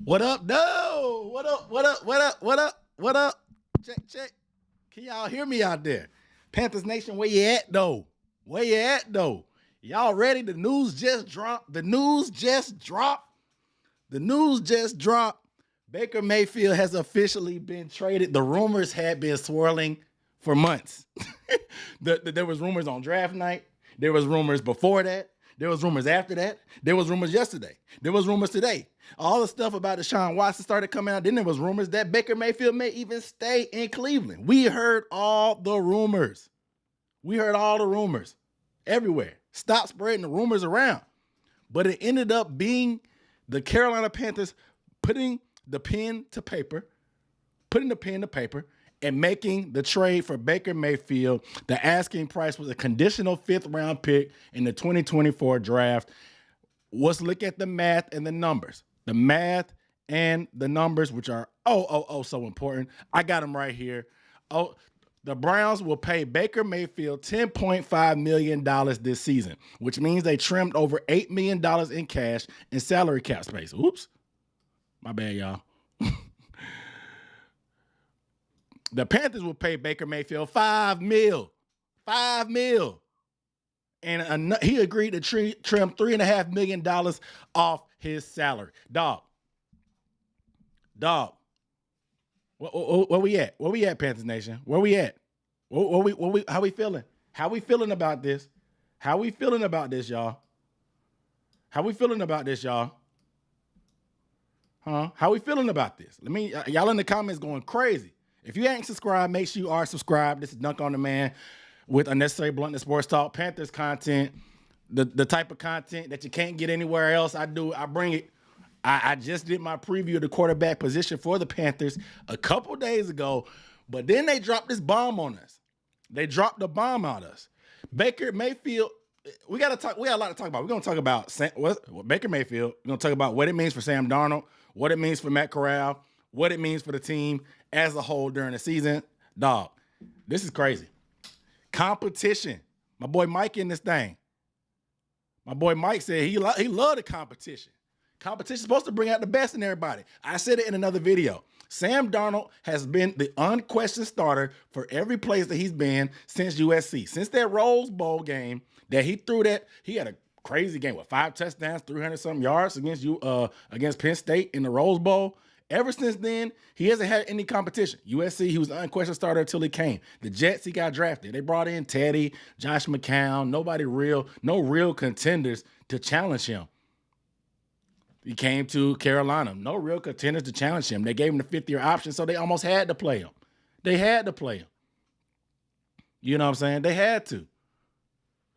What up, no? What up? What up? What up? What up? What up? Check. Can y'all hear me out there? Panthers Nation, where you at though? Where you at though? Y'all ready? The news just dropped. The news just dropped. Baker Mayfield has officially been traded. The rumors had been swirling for months. There was rumors on draft night. There was rumors before that. There was rumors after that. There was rumors yesterday. There was rumors today. All the stuff about Deshaun Watson started coming out. Then there was rumors that Baker Mayfield may even stay in Cleveland. We heard all the rumors. Everywhere. Stop spreading the rumors around. But it ended up being the Carolina Panthers putting the pen to paper, and making the trade for Baker Mayfield. The asking price was a conditional 5th-round pick in the 2024 draft. Let's look at the math and the numbers. The math and the numbers, which are so important. I got them right here. The Browns will pay Baker Mayfield $10.5 million this season, which means they trimmed over $8 million in cash and salary cap space. Oops. My bad, y'all. The Panthers will pay Baker Mayfield $5 million. And he agreed to trim $3.5 million off his salary. Dog. Where we at? Where we at, Panthers Nation? Where we at? How we feeling? How we feeling about this? How we feeling about this, y'all? Huh? How we feeling about this? Y'all in the comments going crazy. If you ain't subscribed, make sure you are subscribed. This is Dunk on the Man with Unnecessary Bluntness Sports Talk. Panthers content, the type of content that you can't get anywhere else. I bring it. I just did my preview of the quarterback position for the Panthers a couple days ago, but then they dropped this bomb on us. They dropped the bomb on us. Baker Mayfield, we got a lot to talk about. We're going to talk about Baker Mayfield. We're going to talk about what it means for Sam Darnold, what it means for Matt Corral, what it means for the team as a whole during the season. Dog, this is crazy. Competition. My boy Mike in this thing. My boy Mike said he loved the competition. Competition is supposed to bring out the best in everybody. I said it in another video. Sam Darnold has been the unquestioned starter for every place that he's been since USC. Since that Rose Bowl game that he threw he had a crazy game with 5 touchdowns, 300-something yards against Penn State in the Rose Bowl. Ever since then, he hasn't had any competition. USC, he was the unquestioned starter until he came. The Jets, he got drafted. They brought in Teddy, Josh McCown, no real contenders to challenge him. He came to Carolina. No real contenders to challenge him. They gave him the 5th-year option, so they almost had to play him. You know what I'm saying? They had to.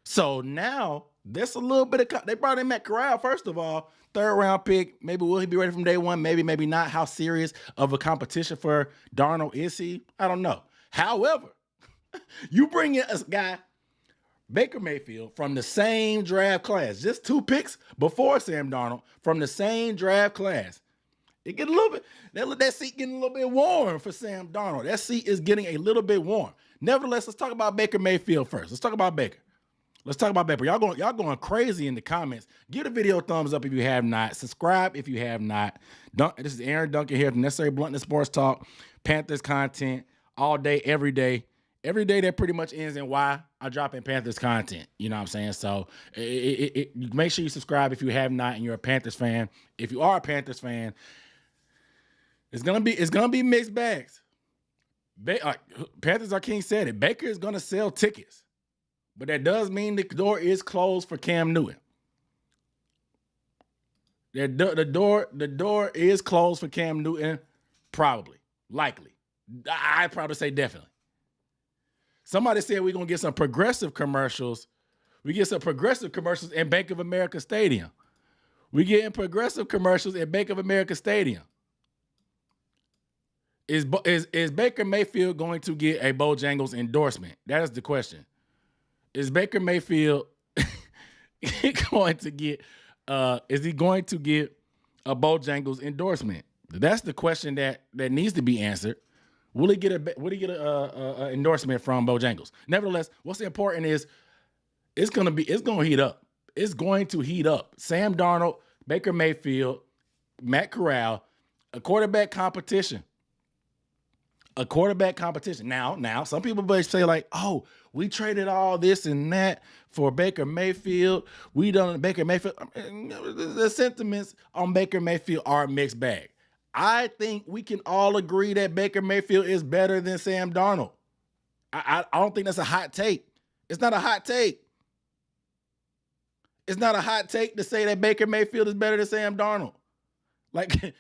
So now, there's a little bit of... They brought in Matt Corral, first of all. 3rd-round pick. Maybe will he be ready from day one? Maybe not. How serious of a competition for Darnold is he? I don't know. However, you bring in a guy... Baker Mayfield from the same draft class, just 2 picks before Sam Darnold from the same draft class. It get a little bit, that seat getting a little bit warm for Sam Darnold. That seat is getting a little bit warm. Nevertheless, let's talk about Baker Mayfield first. Let's talk about Baker. Y'all going crazy in the comments. Give the video a thumbs up if you have not. Subscribe if you have not. This is Aaron Duncan here from Necessary Bluntness Sports Talk. Panthers content all day, every day. Every day that pretty much ends in why I drop in Panthers content. You know what I'm saying? So make sure you subscribe if you have not and you're a Panthers fan. If you are a Panthers fan, it's gonna be mixed bags. Panthers, our king said it. Baker is gonna sell tickets, but that does mean the door is closed for Cam Newton. The door is closed for Cam Newton. Probably, likely. I'd probably say definitely. Somebody said we're going to get some progressive commercials. We get some progressive commercials in Bank of America Stadium. We getting progressive commercials at Bank of America Stadium. Is Baker Mayfield going to get a Bojangles endorsement? That is the question. Is Baker Mayfield going to get is he going to get a Bojangles endorsement? That's the question that needs to be answered. Will he get a endorsement from Bojangles? Nevertheless, what's important is it's going to heat up. It's going to heat up. Sam Darnold, Baker Mayfield, Matt Corral, a quarterback competition. A quarterback competition. Now, some people may say like, oh, we traded all this and that for Baker Mayfield. We done Baker Mayfield. The sentiments on Baker Mayfield are a mixed bag. I think we can all agree that Baker Mayfield is better than Sam Darnold. I don't think that's a hot take. It's not a hot take. It's not a hot take to say that Baker Mayfield is better than Sam Darnold. Like,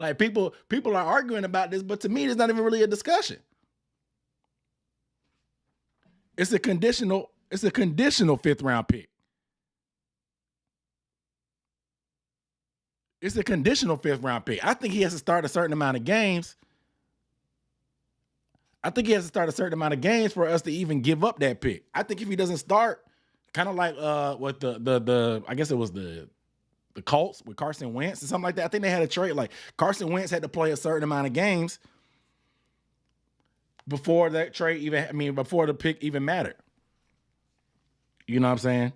like people are arguing about this, but to me, it's not even really a discussion. It's a conditional 5th round pick. It's a conditional 5th round pick. I think he has to start a certain amount of games. For us to even give up that pick. I think if he doesn't start, kind of like what the I guess it was the Colts with Carson Wentz or something like that. I think they had a trade. Like Carson Wentz had to play a certain amount of games before that trade before the pick even mattered. You know what I'm saying?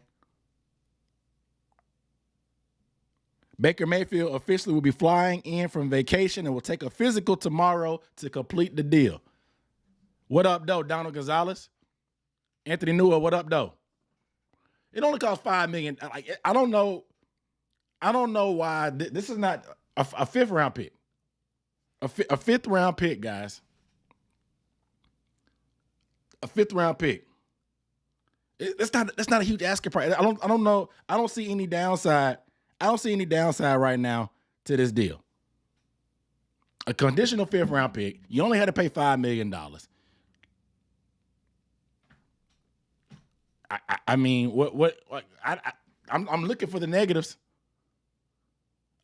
Baker Mayfield officially will be flying in from vacation and will take a physical tomorrow to complete the deal. What up, though, Donald Gonzalez? Anthony Newell, what up, though? It only costs $5 million. Like, I don't know why this is not a 5th round pick. A 5th round pick, guys. A 5th round pick. That's not a huge asking price. I don't know. I don't see any downside. I don't see any downside right now to this deal. A conditional 5th round pick. You only had to pay $5 million. I mean, I'm looking for the negatives.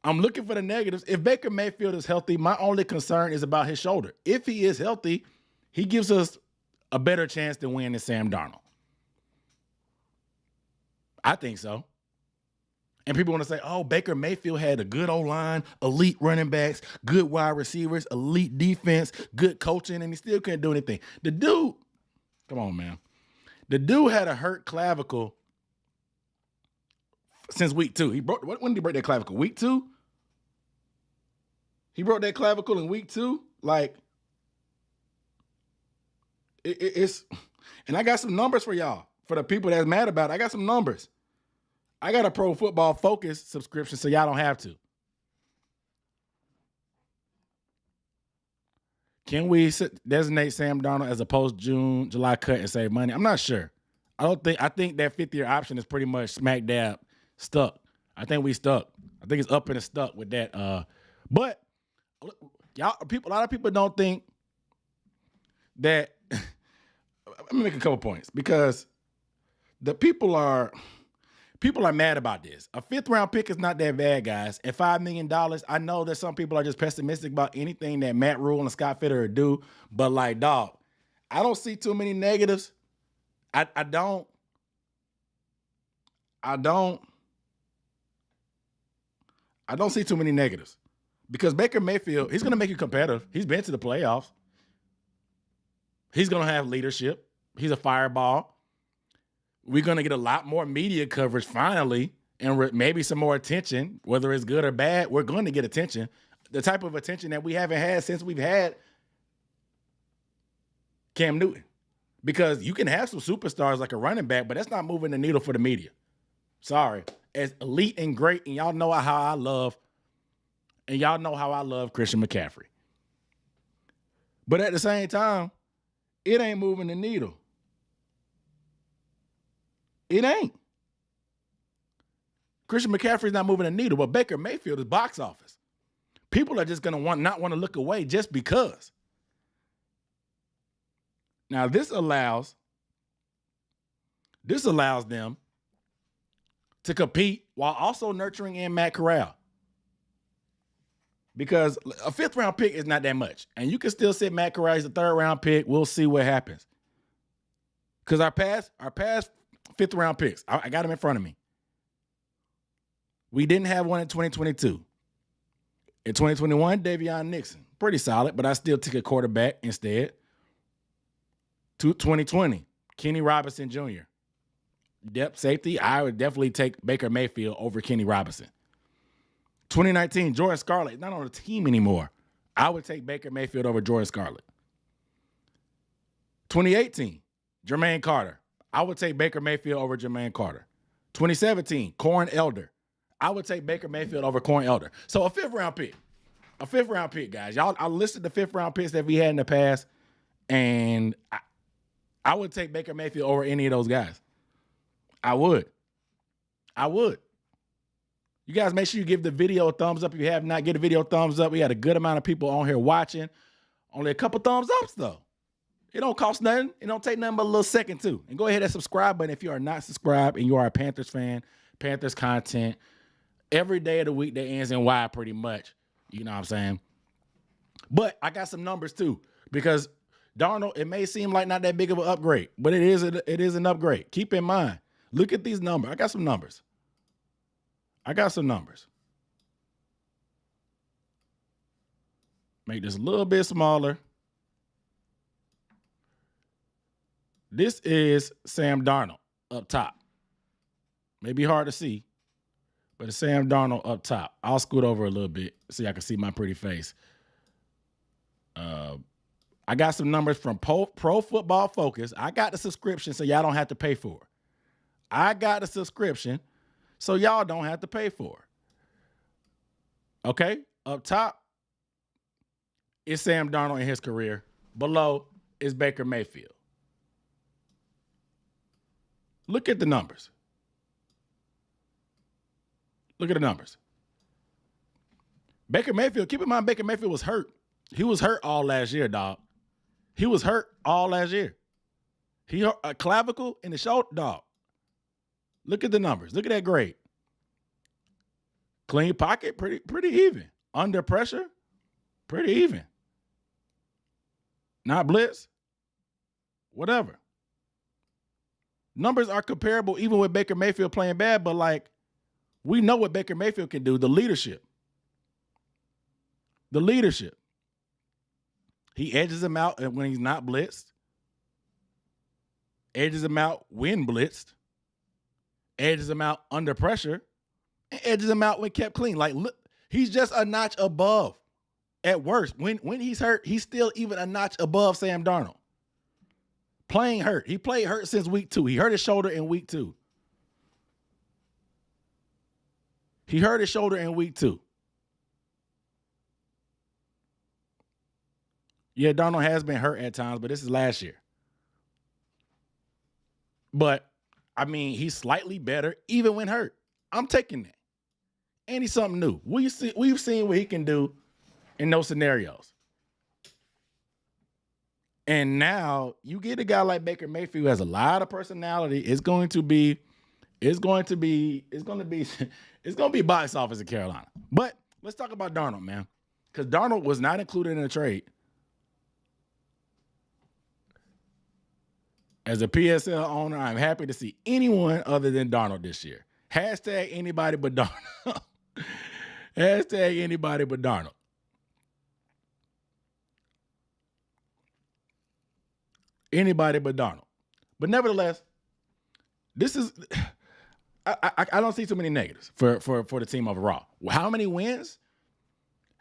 If Baker Mayfield is healthy, my only concern is about his shoulder. If he is healthy, he gives us a better chance to win than Sam Darnold. I think so. And people want to say, oh, Baker Mayfield had a good O-line, elite running backs, good wide receivers, elite defense, good coaching, and he still couldn't do anything. The dude, come on, man. The dude had a hurt clavicle since week 2. When did he break that clavicle? Week 2? He broke that clavicle in week 2. Like, it's, and I got some numbers for y'all. For the people that's mad about it, I got some numbers. I got a Pro Football Focus subscription, so y'all don't have to. Can we designate Sam Darnold as a post-June, July cut and save money? I'm not sure. I think that 5th-year option is pretty much smack dab stuck. I think we stuck. I think it's up and it's stuck with that. But a lot of people don't think that. Let me make a couple points because the people are mad about this. A 5th round pick is not that bad, guys. At $5 million, I know that some people are just pessimistic about anything that Matt Rule and Scott Fitterer do, but like, dog, I don't see too many negatives. I don't see too many negatives because Baker Mayfield, he's going to make you competitive. He's been to the playoffs. He's going to have leadership. He's a fireball. We're going to get a lot more media coverage finally and maybe some more attention, whether it's good or bad. We're going to get attention, the type of attention that we haven't had since we've had Cam Newton. Because you can have some superstars like a running back, but that's not moving the needle for the media. Sorry. As elite and great, and y'all know how I love Christian McCaffrey. But at the same time, it ain't moving the needle. It ain't. Christian McCaffrey's not moving the needle, but Baker Mayfield is box office. People are just going to not want to look away just because. Now, this allows them to compete while also nurturing in Matt Corral. Because a 5th round pick is not that much. And you can still sit Matt Corral as a 3rd round pick. We'll see what happens. Because our past 5th round picks, I got them in front of me. We didn't have one in 2022. In 2021, Davion Nixon. Pretty solid, but I still took a quarterback instead. 2020, Kenny Robinson Jr. Depth safety, I would definitely take Baker Mayfield over Kenny Robinson. 2019, Jordan Scarlett, not on the team anymore. I would take Baker Mayfield over Jordan Scarlett. 2018, Jermaine Carter. I would take Baker Mayfield over Jermaine Carter. 2017, Corn Elder. I would take Baker Mayfield over Corn Elder. So a fifth round pick. A fifth round pick, guys. Y'all, I listed the fifth round picks that we had in the past, and I would take Baker Mayfield over any of those guys. I would. You guys make sure you give the video a thumbs up. If you have not, give the video a thumbs up. We had a good amount of people on here watching. Only a couple thumbs ups, though. It don't cost nothing. It don't take nothing but a little second, too. And go ahead and subscribe button if you are not subscribed and you are a Panthers fan, Panthers content. Every day of the week that ends in Y, pretty much. You know what I'm saying? But I got some numbers, too, because Darnold, it may seem like not that big of an upgrade, but it is an upgrade. Keep in mind, look at these numbers. I got some numbers. Make this a little bit smaller. This is Sam Darnold up top. May be hard to see, but it's Sam Darnold up top. I'll scoot over a little bit so y'all can see my pretty face. I got some numbers from Pro Football Focus. I got the subscription so y'all don't have to pay for it. So y'all don't have to pay for it. Okay? Up top is Sam Darnold in his career. Below is Baker Mayfield. Look at the numbers. Look at the numbers. Baker Mayfield, keep in mind Baker Mayfield was hurt. He was hurt all last year, dog. He was hurt all last year. He hurt a clavicle in the shoulder, dog. Look at the numbers. Look at that grade. Clean pocket, pretty even. Under pressure, pretty even. Not blitz, whatever. Numbers are comparable even with Baker Mayfield playing bad, but like we know what Baker Mayfield can do, the leadership. He edges him out when he's not blitzed. Edges him out when blitzed. Edges him out under pressure, and edges him out when kept clean. Like, look, he's just a notch above at worst. When he's hurt, he's still even a notch above Sam Darnold. Playing hurt. He played hurt since week 2. He hurt his shoulder in week 2. Yeah, Darnold has been hurt at times, but this is last year. But I mean, he's slightly better even when hurt. I'm taking that. And he's something new. We've seen what he can do in those scenarios. And now you get a guy like Baker Mayfield who has a lot of personality. It's going to be box office in Carolina. But let's talk about Darnold, man. Because Darnold was not included in the trade. As a PSL owner, I'm happy to see anyone other than Darnold this year. Hashtag anybody but Darnold. Hashtag anybody but Darnold. Anybody but Darnold. But nevertheless, this is I don't see too many negatives for the team overall. How many wins?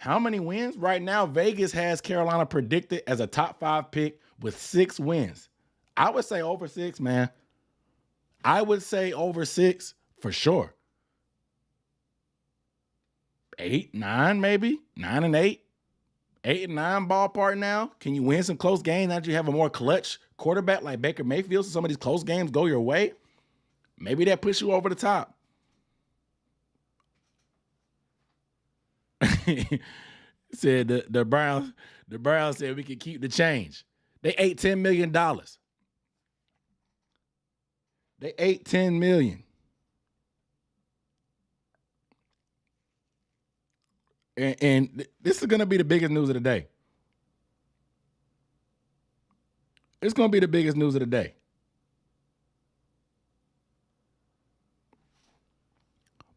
Right now, Vegas has Carolina predicted as a top 5 pick with 6 wins. I would say over 6, man. I would say over 6 for sure. 8, 9, maybe. 9 and 8. 8 and 9 ballpark now. Can you win some close games now that you have a more clutch quarterback like Baker Mayfield so some of these close games go your way? Maybe that puts you over the top. Said the Browns said we could keep the change. They ate $10 million. They ate $10 million. And this is going to be the biggest news of the day. It's going to be the biggest news of the day.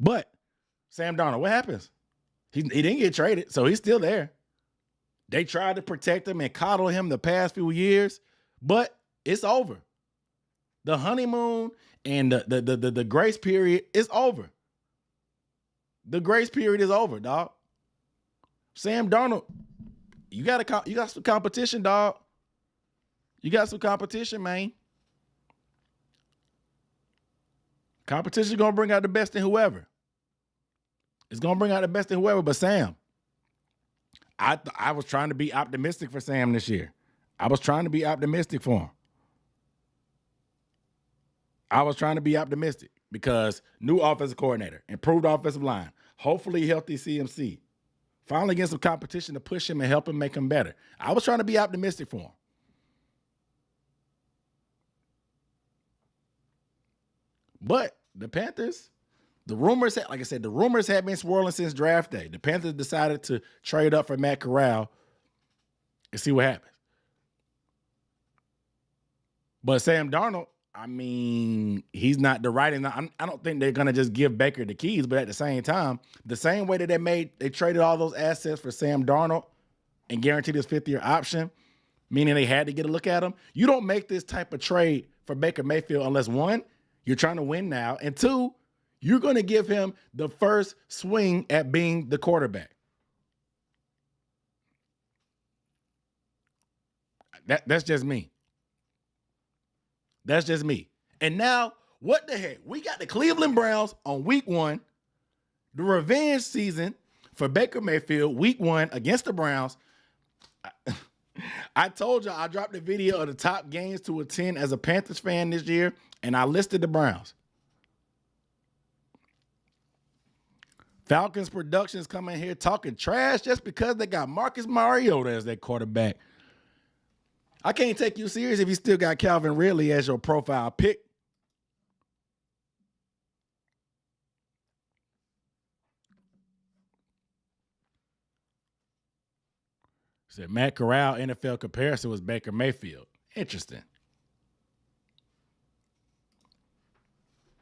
But Sam Darnold, what happens? He didn't get traded, so he's still there. They tried to protect him and coddle him the past few years, but it's over. The honeymoon and the grace period is over. The grace period is over, dog. Sam Darnold, you got some competition, dog. You got some competition, man. Competition gonna bring out the best in whoever. It's gonna bring out the best in whoever. But Sam, I was trying to be optimistic for Sam this year. I was trying to be optimistic for him. I was trying to be optimistic because new offensive coordinator, improved offensive line, hopefully healthy CMC. Finally get some competition to push him and help him make him better. I was trying to be optimistic for him. But the Panthers, the rumors have been swirling since draft day. The Panthers decided to trade up for Matt Corral and see what happens. But Sam Darnold, I mean, he's not the right. And I don't think they're going to just give Baker the keys. But at the same time, the same way that they traded all those assets for Sam Darnold and guaranteed his fifth-year option, meaning they had to get a look at him. You don't make this type of trade for Baker Mayfield unless, one, you're trying to win now, and two, you're going to give him the first swing at being the quarterback. That's just me. That's just me. And now, what the heck? We got the Cleveland Browns on week 1, the revenge season for Baker Mayfield, week 1 against the Browns. I told y'all I dropped the video of the top games to attend as a Panthers fan this year, and I listed the Browns. Falcons Productions coming here talking trash just because they got Marcus Mariota as their quarterback. I can't take you serious if you still got Calvin Ridley as your profile pick. Said Matt Corral NFL comparison was Baker Mayfield. Interesting.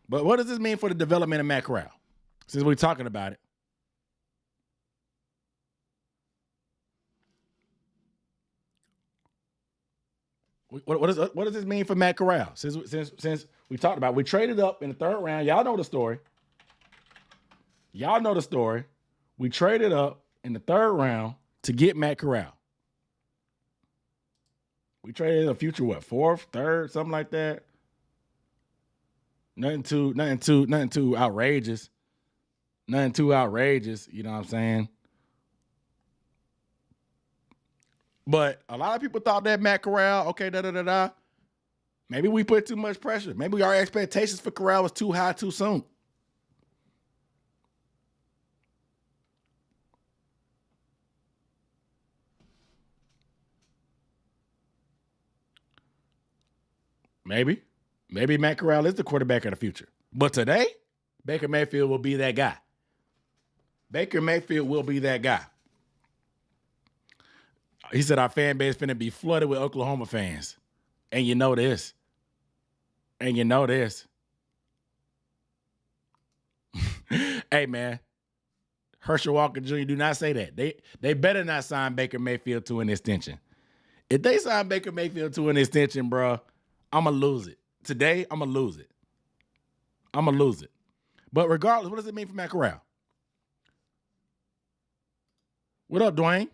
But what does this mean for the development of Matt Corral? Since we're talking about it. What does this mean for Matt Corral? Since we talked about it, we traded up in the 3rd round. Y'all know the story. We traded up in the 3rd round to get Matt Corral. We traded a future, 4th, 3rd, something like that. Nothing too outrageous. Nothing too outrageous, you know what I'm saying? But a lot of people thought that Matt Corral, okay, maybe we put too much pressure. Maybe our expectations for Corral was too high too soon. Maybe Matt Corral is the quarterback of the future. But today, Baker Mayfield will be that guy. Baker Mayfield will be that guy. He said our fan base finna be flooded with Oklahoma fans. And you know this. Hey, man. Herschel Walker Jr., do not say that. They better not sign Baker Mayfield to an extension. If they sign Baker Mayfield to an extension, bro, I'm going to lose it. Today, I'm going to lose it. But regardless, what does it mean for Matt Corral? What up, Dwayne?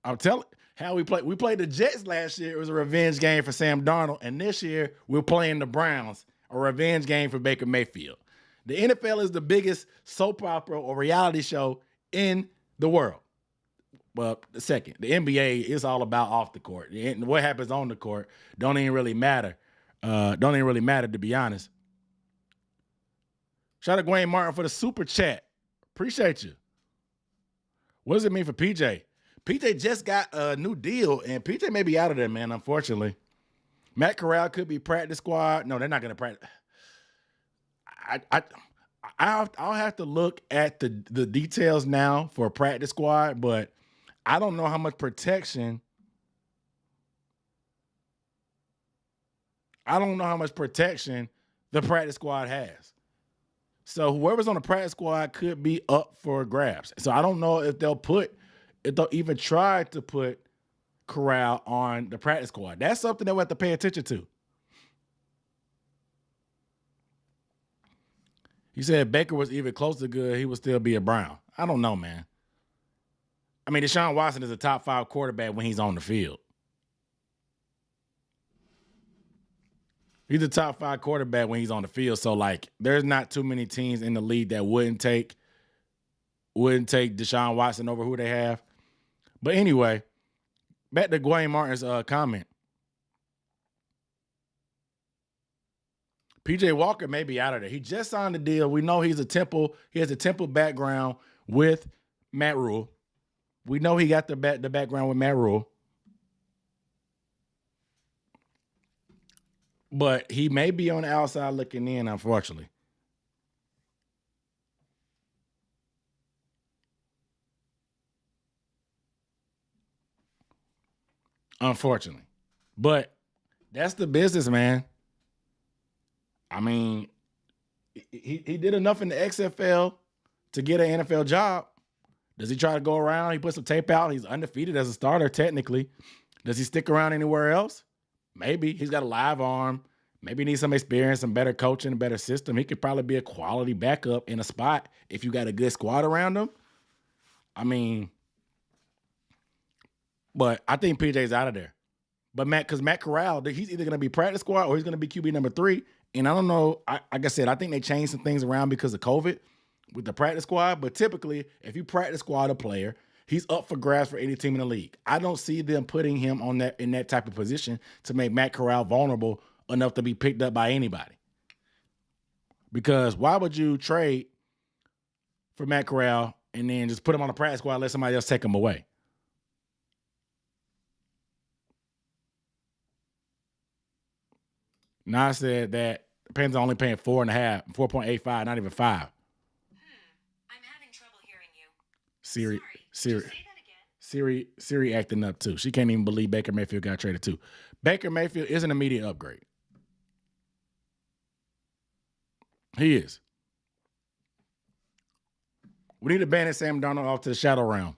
I'm telling how we played. We played the Jets last year. It was a revenge game for Sam Darnold. And this year, we're playing the Browns, a revenge game for Baker Mayfield. The NFL is the biggest soap opera or reality show in the world. Well, the second. The NBA is all about off the court. And what happens on the court don't even really matter. To be honest. Shout out to Dwayne Martin for the super chat. Appreciate you. What does it mean for PJ? PJ just got a new deal, and PJ may be out of there, man, unfortunately. Matt Corral could be practice squad. No, they're not going to practice. I'll have to look at the details now for a practice squad, but I don't know how much protection. The practice squad has. So whoever's on the practice squad could be up for grabs. So I don't know if they'll even try to put Corral on the practice squad. That's something that we have to pay attention to. He said if Baker was even close to good, he would still be a Brown. I don't know, man. I mean, Deshaun Watson is a top 5 quarterback when he's on the field. He's a top 5 quarterback when he's on the field. So, like, there's not too many teams in the league that wouldn't take Deshaun Watson over who they have. But anyway, back to Dwayne Martin's comment. PJ Walker may be out of there. He just signed a deal. We know he has a Temple background with Matt Rule. We know he got the background with Matt Rule. But he may be on the outside looking in, unfortunately. Unfortunately. But that's the business, man. I mean, he did enough in the XFL to get an NFL job. Does he try to go around? He puts some tape out. He's undefeated as a starter, technically. Does he stick around anywhere else? Maybe. He's got a live arm. Maybe he needs some experience, some better coaching, a better system. He could probably be a quality backup in a spot if you got a good squad around him. I mean, but I think PJ's out of there. But because Matt Corral, he's either going to be practice squad or he's going to be QB number 3. And I don't know, like I said, I think they changed some things around because of COVID with the practice squad. But typically, if you practice squad a player, he's up for grabs for any team in the league. I don't see them putting him in that type of position to make Matt Corral vulnerable enough to be picked up by anybody. Because why would you trade for Matt Corral and then just put him on the practice squad and let somebody else take him away? Now I said that the Panthers are only paying 4.85, not even 5. I'm having trouble hearing you. Siri acting up too. She can't even believe Baker Mayfield got traded too. Baker Mayfield is an immediate upgrade. He is. We need to banish Sam Darnold off to the shadow realm.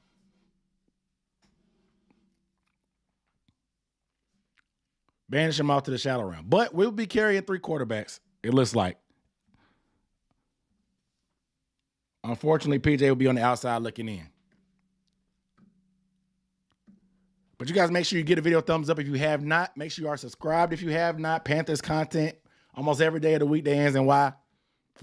Banish him off to the shadow realm. But we'll be carrying 3 quarterbacks, it looks like. Unfortunately, PJ will be on the outside looking in. But you guys make sure you give the video a thumbs up if you have not. Make sure you are subscribed if you have not. Panthers content almost every day of the week that ends in Y.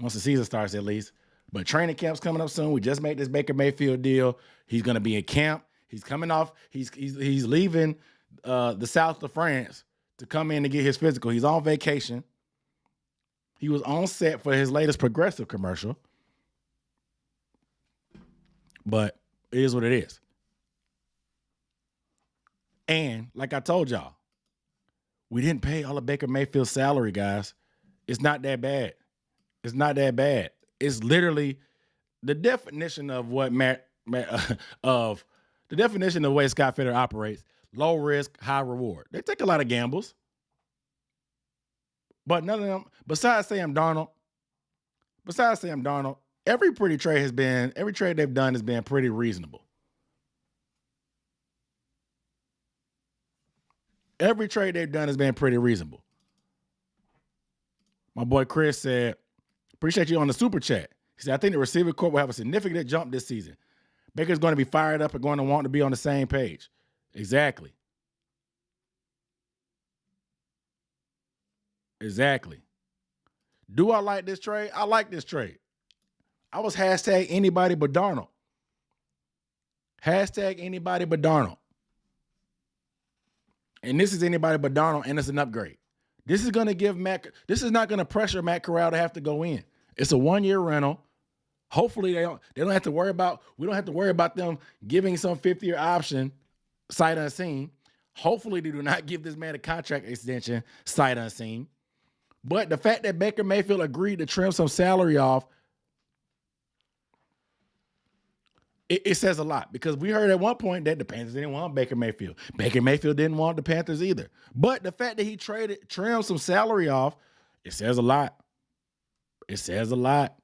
Once the season starts, at least. But training camp's coming up soon. We just made this Baker Mayfield deal. He's going to be in camp. He's coming off. He's leaving the south of France to come in to get his physical. He's on vacation. He was on set for his latest Progressive commercial. But it is what it is. And like I told y'all, we didn't pay all of Baker Mayfield's salary, guys. It's not that bad. It's not that bad. It's literally the definition of what the definition of the way Scott Fitterer operates. Low risk, high reward. They take a lot of gambles. But none of them, besides Sam Darnold, every trade they've done has been pretty reasonable. Every trade they've done has been pretty reasonable. My boy Chris said, appreciate you on the super chat. He said, I think the receiver corps will have a significant jump this season. Baker's going to be fired up and going to want to be on the same page. Exactly. Do I like this trade? I like this trade. I was hashtag anybody but Darnold. Hashtag anybody but Darnold. And this is anybody but Darnold, and it's an upgrade. This is going to give this is not going to pressure Matt Corral to have to go in. It's a 1-year rental. Hopefully we don't have to worry about them giving some 5th-year option sight unseen. Hopefully they do not give this man a contract extension sight unseen. But the fact that Baker Mayfield agreed to trim some salary off, it says a lot, because we heard at one point that the Panthers didn't want Baker Mayfield. Baker Mayfield didn't want the Panthers either. But the fact that he trimmed some salary off, it says a lot. It says a lot.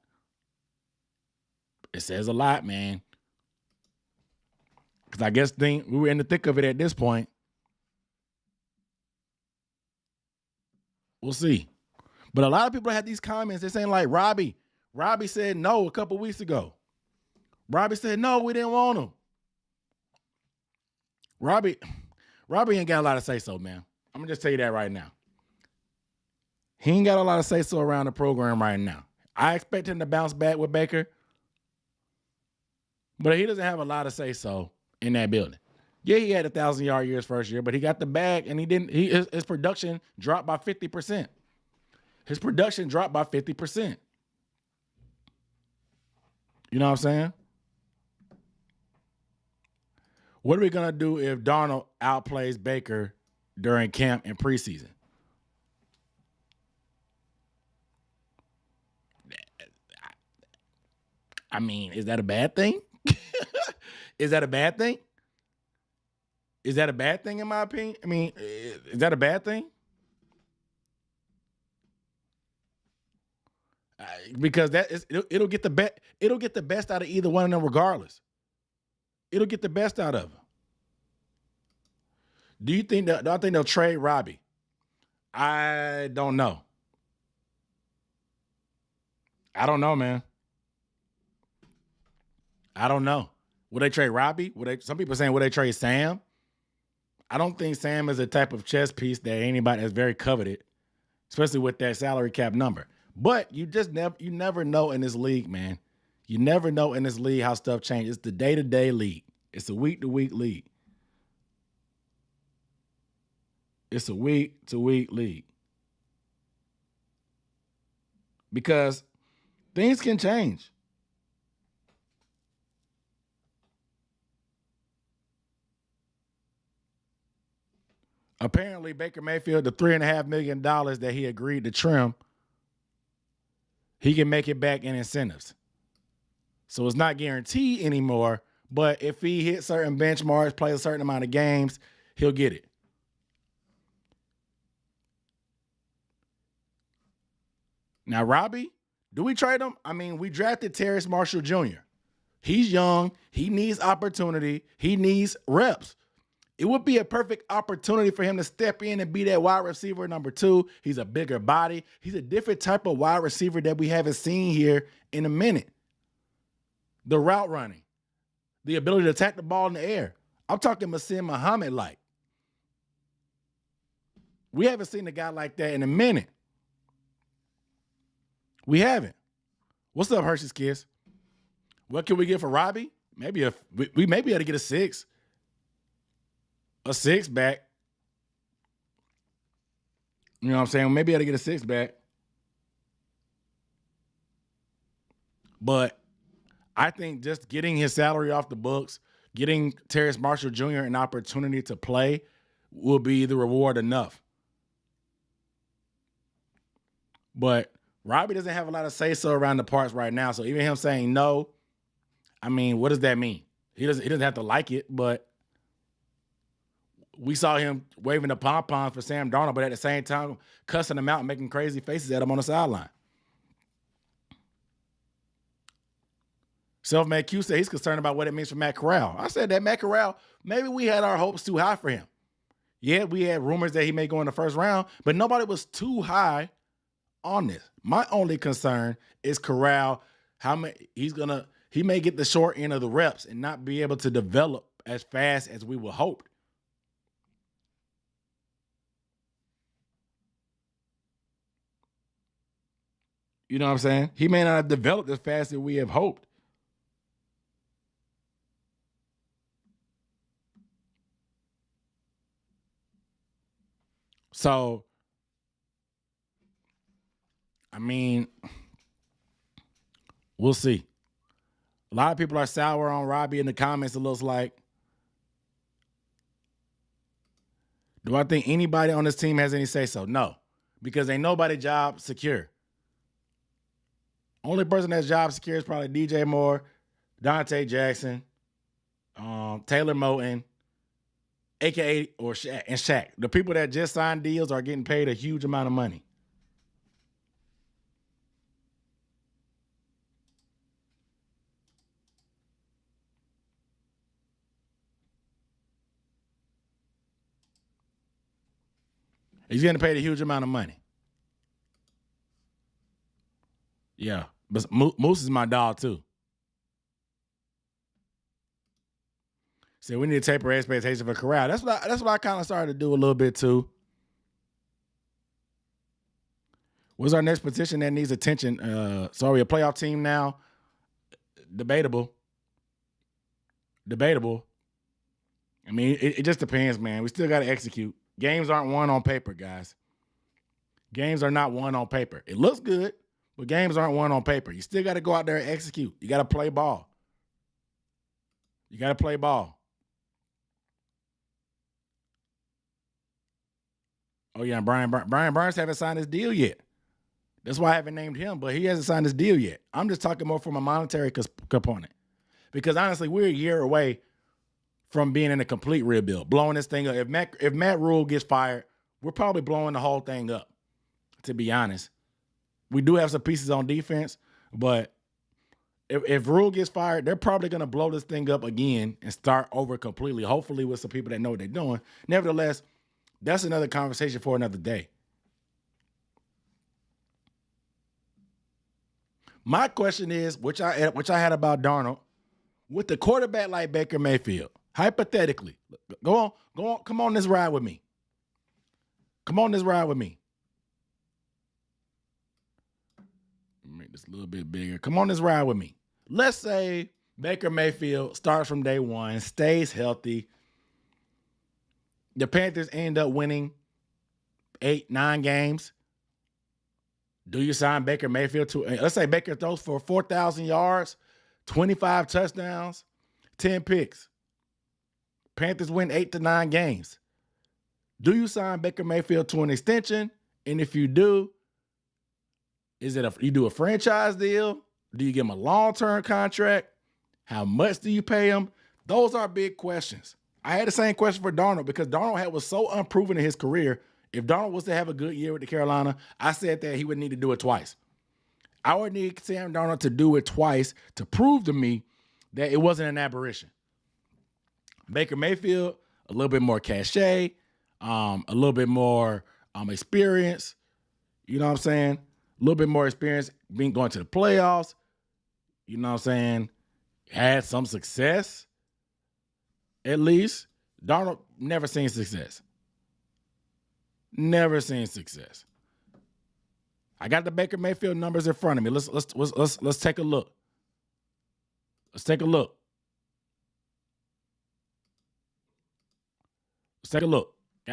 It says a lot, man. Because I guess we were in the thick of it at this point. We'll see. But a lot of people have these comments. They're saying like, Robbie, Robbie said no a couple weeks ago. Robbie said no, we didn't want him. Robbie ain't got a lot to say so, man. I'm gonna just tell you that right now. He ain't got a lot to say so around the program right now. I expect him to bounce back with Baker, but he doesn't have a lot to say so in that building. Yeah, he had 1,000-yard years first year, but he got the bag and he didn't. His production dropped by 50%. His production dropped by 50%. You know what I'm saying? What are we gonna do if Darnold outplays Baker during camp and preseason? I mean, is that a bad thing? Is that a bad thing? Is that a bad thing in my opinion? I mean, is that a bad thing? Because it'll get the best. It'll get the best out of either one of them, regardless. It'll get the best out of them. Do I think they'll trade Robbie? I don't know. I don't know, man. I don't know. Will they trade Robbie? Some people are saying, will they trade Sam? I don't think Sam is a type of chess piece that anybody that's very coveted, especially with that salary cap number. But you never know in this league, man. You never know in this league how stuff changes. It's the day-to-day league. It's a week-to-week league. It's a week-to-week league. Because things can change. Apparently, Baker Mayfield, the $3.5 million that he agreed to trim, he can make it back in incentives. So it's not guaranteed anymore, but if he hits certain benchmarks, plays a certain amount of games, he'll get it. Now, Robbie, do we trade him? I mean, we drafted Terrace Marshall Jr. He's young. He needs opportunity. He needs reps. It would be a perfect opportunity for him to step in and be that wide receiver number 2. He's a bigger body. He's a different type of wide receiver that we haven't seen here in a minute. The route running, the ability to attack the ball in the air. I'm talking Masin Muhammad-like. We haven't seen a guy like that in a minute. We haven't. What's up, Hershey's Kids? What can we get for Robbie? We may be able to get a 6. A 6 back. You know what I'm saying? Maybe I got to get a 6 back. But I think just getting his salary off the books, getting Terrace Marshall Jr. an opportunity to play will be the reward enough. But Robbie doesn't have a lot of say-so around the parts right now. So even him saying no, I mean, what does that mean? He doesn't have to like it, but we saw him waving the pom-poms for Sam Darnold, but at the same time, cussing him out and making crazy faces at him on the sideline. Self-Made Q said he's concerned about what it means for Matt Corral. I said that Matt Corral, maybe we had our hopes too high for him. Yeah, we had rumors that he may go in the first round, but nobody was too high on this. My only concern is Corral. He may get the short end of the reps and not be able to develop as fast as we would hope. You know what I'm saying? He may not have developed as fast as we have hoped. So, I mean, we'll see. A lot of people are sour on Robbie in the comments, it looks like. Do I think anybody on this team has any say-so? No, because ain't nobody job secure. Only person that's job secure is probably DJ Moore, Dante Jackson, Taylor Moton, a.k.a. or Shaq, and Shaq. The people that just signed deals are getting paid a huge amount of money. He's getting paid a huge amount of money. Yeah, But Moose is my dog too. So we need to taper expectations for Corral. That's what I kind of started to do a little bit too. What's our next position that needs attention? So are we a playoff team now? Debatable. I mean, it just depends, man. We still got to execute. Games aren't won on paper, guys. Games are not won on paper. It looks good, but games aren't won on paper. You still got to go out there and execute. You got to play ball. Oh, yeah, Brian Burns haven't signed his deal yet. That's why I haven't named him, but he hasn't signed his deal yet. I'm just talking more from a monetary component. Because, honestly, we're a year away from being in a complete rebuild, blowing this thing up. If Matt Rule gets fired, we're probably blowing the whole thing up, to be honest. We do have some pieces on defense, but if Rule gets fired, they're probably going to blow this thing up again and start over completely, hopefully with some people that know what they're doing. Nevertheless, that's another conversation for another day. My question is, which I had about Darnold, with the quarterback like Baker Mayfield, hypothetically, go on, come on this ride with me. Make this a little bit bigger. Come on this ride with me. Let's say Baker Mayfield starts from day one, stays healthy. The Panthers end up winning 8-9 games. Do you sign Baker Mayfield to, let's say Baker throws for 4,000 yards, 25 touchdowns, 10 picks. Panthers win 8-9 games. Do you sign Baker Mayfield to an extension? And if you do, is it you do a franchise deal? Do you give him a long-term contract? How much do you pay him? Those are big questions. I had the same question for Darnold because Darnold was so unproven in his career. If Darnold was to have a good year with the Carolina, I said that he would need to do it twice. I would need Sam Darnold to do it twice to prove to me that it wasn't an aberration. Baker Mayfield, a little bit more cachet, a little bit more experience. You know what I'm saying? A little bit more experience going to the playoffs. You know what I'm saying? Had some success. At least. Darnold never seen success. I got the Baker Mayfield numbers in front of me. Let's take a look. Got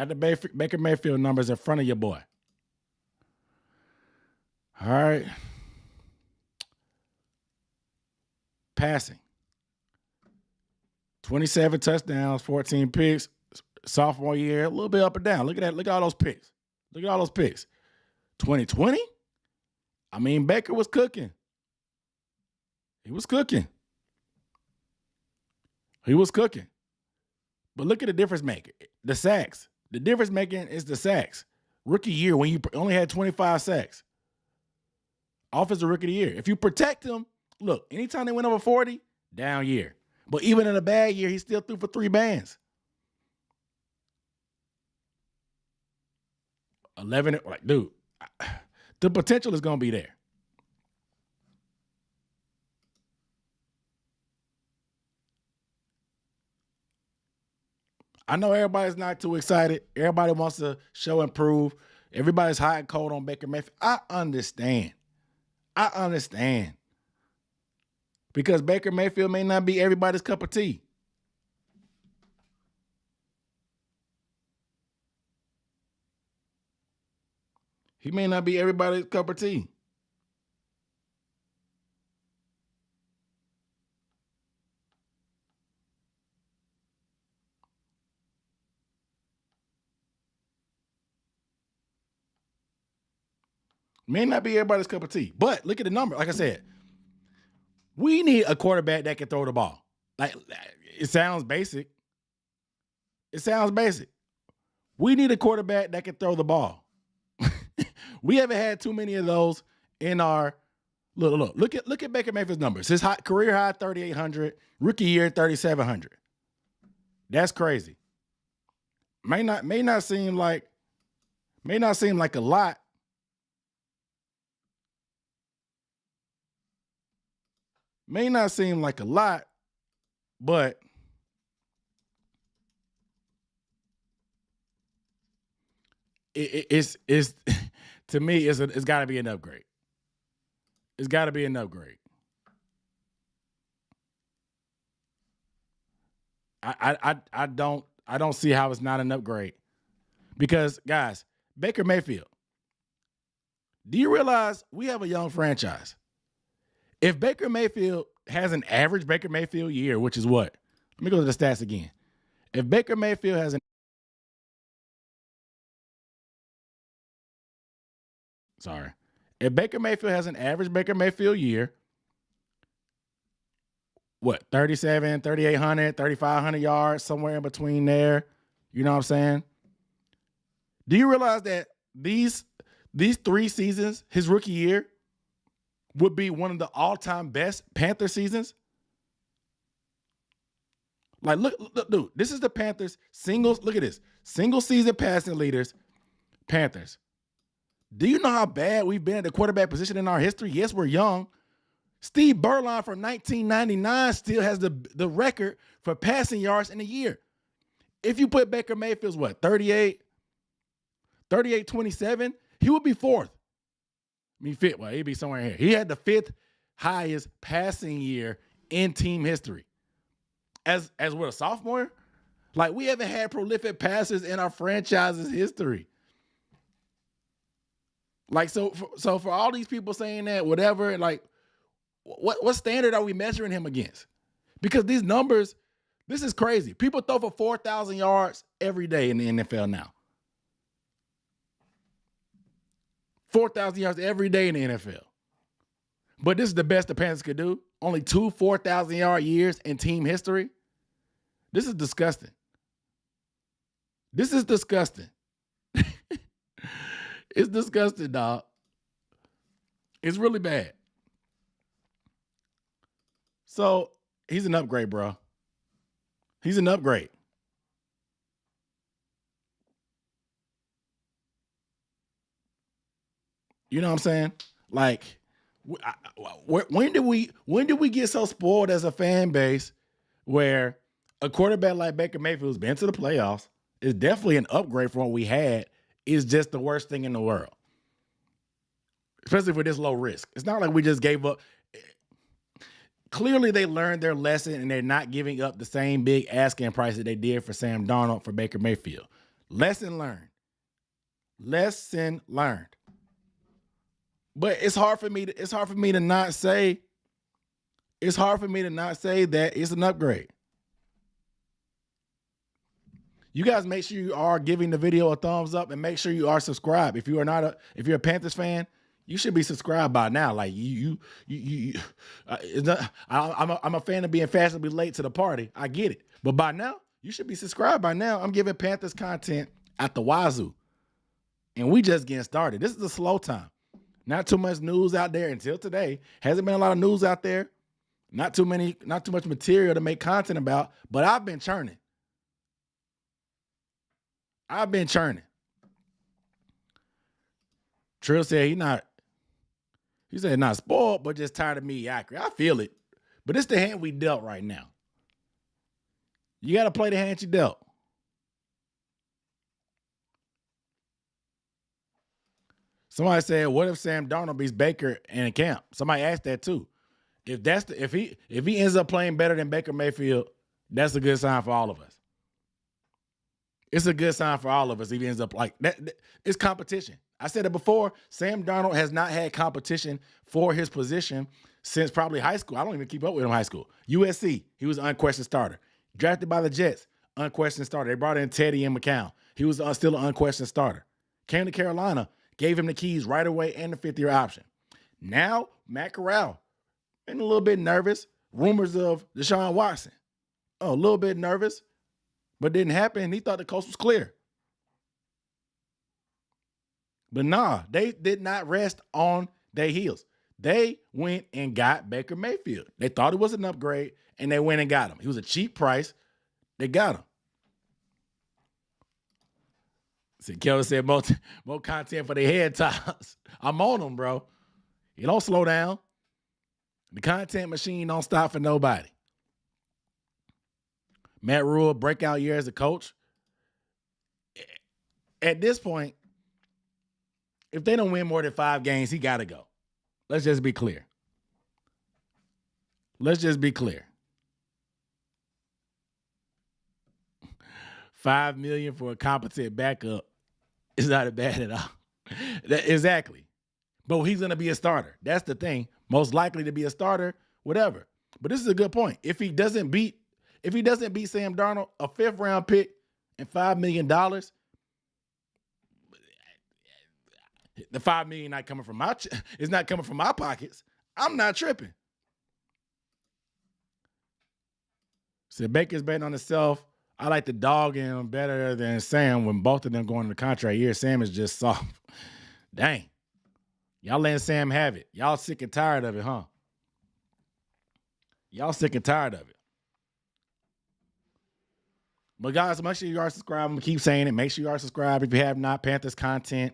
the Baker Mayfield numbers in front of your boy. All right. Passing. 27 touchdowns, 14 picks. Sophomore year, a little bit up and down. Look at that. Look at all those picks. 2020? I mean, Baker was cooking. He was cooking. But look at the difference maker. The sacks. The difference making is the sacks. Rookie year when you only had 25 sacks. Offensive rookie of the year. If you protect him, look, anytime they went over 40, down year. But even in a bad year, he still threw for 3 bands. 11, like, dude, the potential is going to be there. I know everybody's not too excited. Everybody wants to show and prove. Everybody's hot and cold on Baker Mayfield. I understand. Because Baker Mayfield may not be everybody's cup of tea. He may not be everybody's cup of tea. May not be everybody's cup of tea. But look at the number. Like I said, we need a quarterback that can throw the ball. Like, it sounds basic. We need a quarterback that can throw the ball. We haven't had too many of those in our look at Baker Mayfield's numbers. His career high 3,800, rookie year 3,700. That's crazy. May not seem like a lot. May not seem like a lot, but it's to me, it's got to be an upgrade. It's got to be an upgrade. I don't see how it's not an upgrade. Because, guys, Baker Mayfield, do you realize we have a young franchise? If Baker Mayfield has an average Baker Mayfield year, which is what? Let me go to the stats again. If Baker Mayfield has an If Baker Mayfield has an average Baker Mayfield year, what, 37, 3,800, 3,500 yards, somewhere in between there. You know what I'm saying? Do you realize that these 3 seasons, his rookie year, would be one of the all-time best Panther seasons? Like, look, dude, this is the Panthers singles. Look at this. Single season passing leaders, Panthers. Do you know how bad we've been at the quarterback position in our history? Yes, we're young. Steve Berline from 1999 still has the record for passing yards in a year. If you put Baker Mayfield's, 38, 27, he would be 4th. I mean, he'd be somewhere here. He had the 5th highest passing year in team history. As we're a sophomore, like, we haven't had prolific passers in our franchise's history. Like, so for all these people saying that, whatever, like, what standard are we measuring him against? Because these numbers, this is crazy. People throw for 4,000 yards every day in the NFL now. 4,000 yards every day in the NFL. But this is the best the Panthers could do. Only 2 4,000-yard years in team history. This is disgusting. This is disgusting. It's disgusting, dog. It's really bad. So he's an upgrade, bro. He's an upgrade. You know what I'm saying? Like, when did we get so spoiled as a fan base where a quarterback like Baker Mayfield, who's been to the playoffs, is definitely an upgrade from what we had, is just the worst thing in the world, especially for this low risk. It's not like we just gave up. Clearly, they learned their lesson, and they're not giving up the same big asking price that they did for Sam Darnold for Baker Mayfield. Lesson learned. Lesson learned. But it's hard for me to not say that it's an upgrade. You guys make sure you are giving the video a thumbs up and make sure you are subscribed. If you're a Panthers fan, you should be subscribed by now. Like I'm a fan of being fashionably late to the party. I get it. But by now, you should be subscribed by now. I'm giving Panthers content at the wazoo. And we just getting started. This is a slow time. Not too much news out there until today. Hasn't been a lot of news out there. Not too much material to make content about, but I've been churning. Trill said he said not spoiled, but just tired of mediocrity. I feel it. But it's the hand we dealt right now. You got to play the hand you dealt. Somebody said, what if Sam Darnold beats Baker in camp? Somebody asked that too. If he ends up playing better than Baker Mayfield, that's a good sign for all of us. It's a good sign for all of us if he ends up like that. It's competition. I said it before. Sam Darnold has not had competition for his position since probably high school. I don't even keep up with him in high school. USC, he was an unquestioned starter. Drafted by the Jets, unquestioned starter. They brought in Teddy and McCown. He was still an unquestioned starter. Came to Carolina, gave him the keys right away and the 5th-year option. Now, Matt Corral, been a little bit nervous. Rumors of Deshaun Watson. Oh, a little bit nervous. But didn't happen. He thought the coast was clear. But nah, they did not rest on their heels. They went and got Baker Mayfield. They thought it was an upgrade, and they went and got him. He was a cheap price. They got him. See, Kelvin said more content for their head tops. I'm on them, bro. You don't slow down. The content machine don't stop for nobody. Matt Rule, breakout year as a coach. At this point, if they don't win more than 5 games, he got to go. Let's just be clear. Let's just be clear. $5 million for a competent backup is not bad at all. Exactly. But he's going to be a starter. That's the thing. Most likely to be a starter, whatever. But this is a good point. If he doesn't beat Sam Darnold, a 5th round pick and $5 million, the $5 million not coming from it's not coming from my pockets. I'm not tripping. So Baker's betting on himself. I like the dog him better than Sam when both of them going into contract year. Sam is just soft. Dang. Y'all letting Sam have it. Y'all sick and tired of it, huh? Y'all sick and tired of it. But guys, make sure you are subscribed. I'm going to keep saying it. Make sure you are subscribed. If you have not, Panthers content.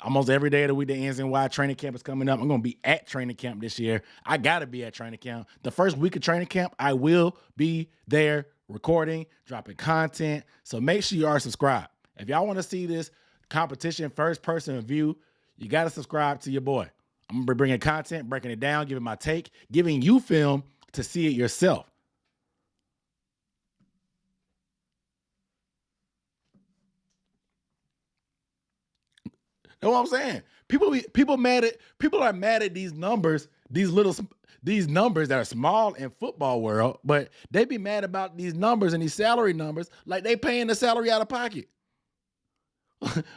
Almost every day of the week, the NY training camp is coming up. I'm going to be at training camp this year. I got to be at training camp. The first week of training camp, I will be there recording, dropping content. So make sure you are subscribed. If y'all want to see this competition first-person view, you got to subscribe to your boy. I'm going to be bringing content, breaking it down, giving my take, giving you film to see it yourself. You know what I'm saying? People are mad at these numbers, these numbers that are small in football world, but they be mad about these numbers and these salary numbers like they paying the salary out of pocket.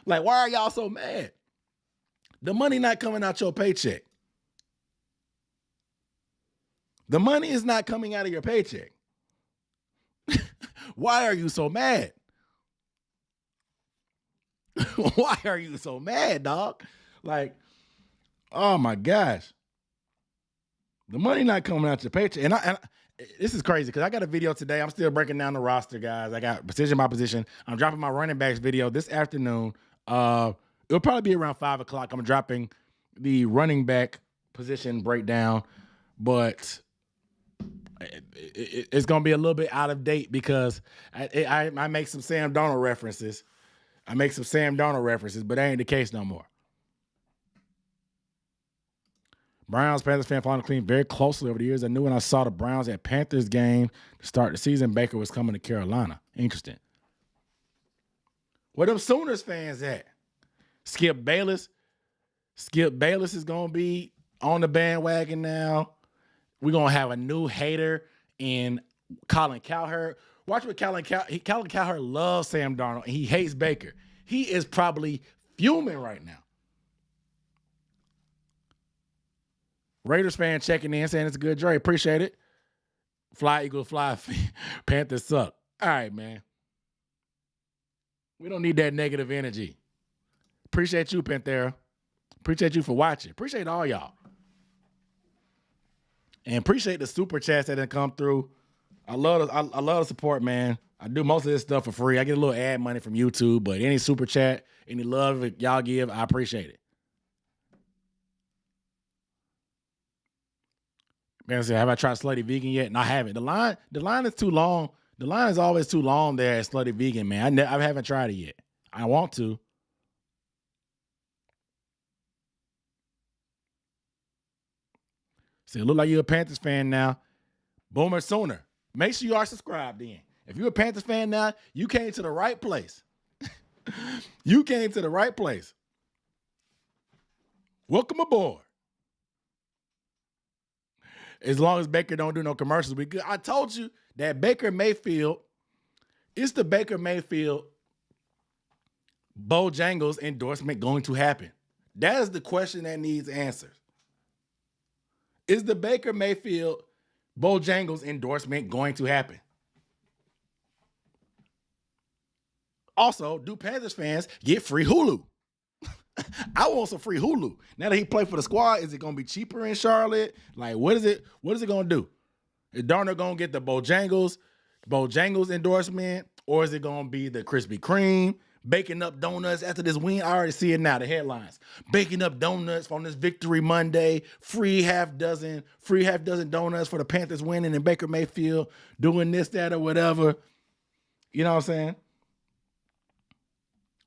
Like, why are y'all so mad? The money not coming out your paycheck. The money is not coming out of your paycheck. Why are you so mad? Why are you so mad, dog? Like, oh my gosh. The money not coming out your paycheck. And this is crazy because I got a video today. I'm still breaking down the roster, guys. I got position by position. I'm dropping my running backs video this afternoon. It'll probably be around 5 o'clock. I'm dropping the running back position breakdown, but it's going to be a little bit out of date because I make some Sam Darnold references. But that ain't the case no more. Browns, Panthers fan following the clean very closely over the years. I knew when I saw the Browns at Panthers game to start the season, Baker was coming to Carolina. Interesting. Where them Sooners fans at? Skip Bayless is going to be on the bandwagon now. We're going to have a new hater in Colin Cowherd. Watch what Colin Cowherd loves Sam Darnold, and he hates Baker. He is probably fuming right now. Raiders fan checking in, saying it's a good trade. Appreciate it. Fly, Eagles, fly. Panthers suck. All right, man. We don't need that negative energy. Appreciate you, Panthera. Appreciate you for watching. Appreciate all y'all. And appreciate the super chats that have come through. I love the support, man. I do most of this stuff for free. I get a little ad money from YouTube, but any super chat, any love that y'all give, I appreciate it. Man, say, have I tried Slutty Vegan yet? No, I haven't. The line is too long. The line is always too long there at Slutty Vegan, man. I haven't tried it yet. I want to. See, it look like you're a Panthers fan now. Boomer Sooner. Make sure you are subscribed then. If you're a Panthers fan now, you came to the right place. You came to the right place. Welcome aboard. As long as Baker don't do no commercials, we good. I told you that Baker Mayfield, is the Baker Mayfield Bojangles endorsement going to happen? That is the question that needs answers. Is the Baker Mayfield Bojangles endorsement going to happen? Also, do Panthers fans get free Hulu? I want some free Hulu. Now that he played for the squad, is it going to be cheaper in Charlotte? Like, what is it going to do? Is Darnold going to get the Bojangles endorsement, or is it going to be the Krispy Kreme, baking up donuts after this win. I already see it now, the headlines. Baking up donuts on this victory Monday. Free half dozen donuts for the Panthers winning, and Baker Mayfield doing this, that, or whatever. You know what I'm saying?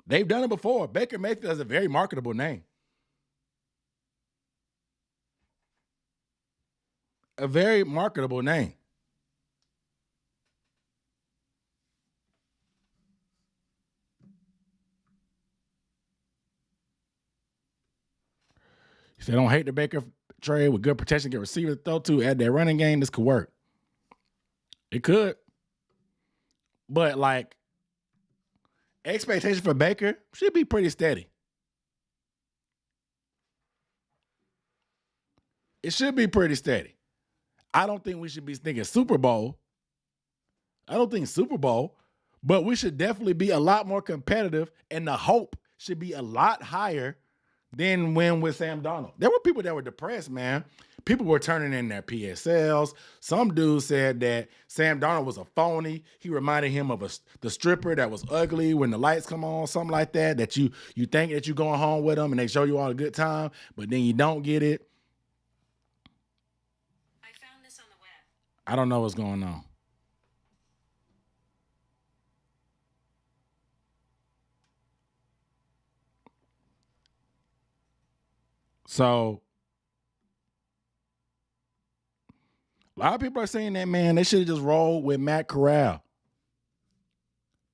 They've done it before. Baker Mayfield has a very marketable name. A very marketable name. He said, don't hate the Baker trade with good protection, get receiver to throw to, add that running game. This could work. It could. But, like, expectation for Baker should be pretty steady. It should be pretty steady. I don't think we should be thinking Super Bowl. I don't think Super Bowl, but we should definitely be a lot more competitive, and the hope should be a lot higher than when with Sam Darnold. There were people that were depressed, man. People were turning in their PSLs. Some dude said that Sam Darnold was a phony. He reminded him of the stripper that was ugly when the lights come on, something like that, that you think that you're going home with them and they show you all a good time, but then you don't get it. I found this on the web. I don't know what's going on. So a lot of people are saying that, man, they should have just rolled with Matt Corral.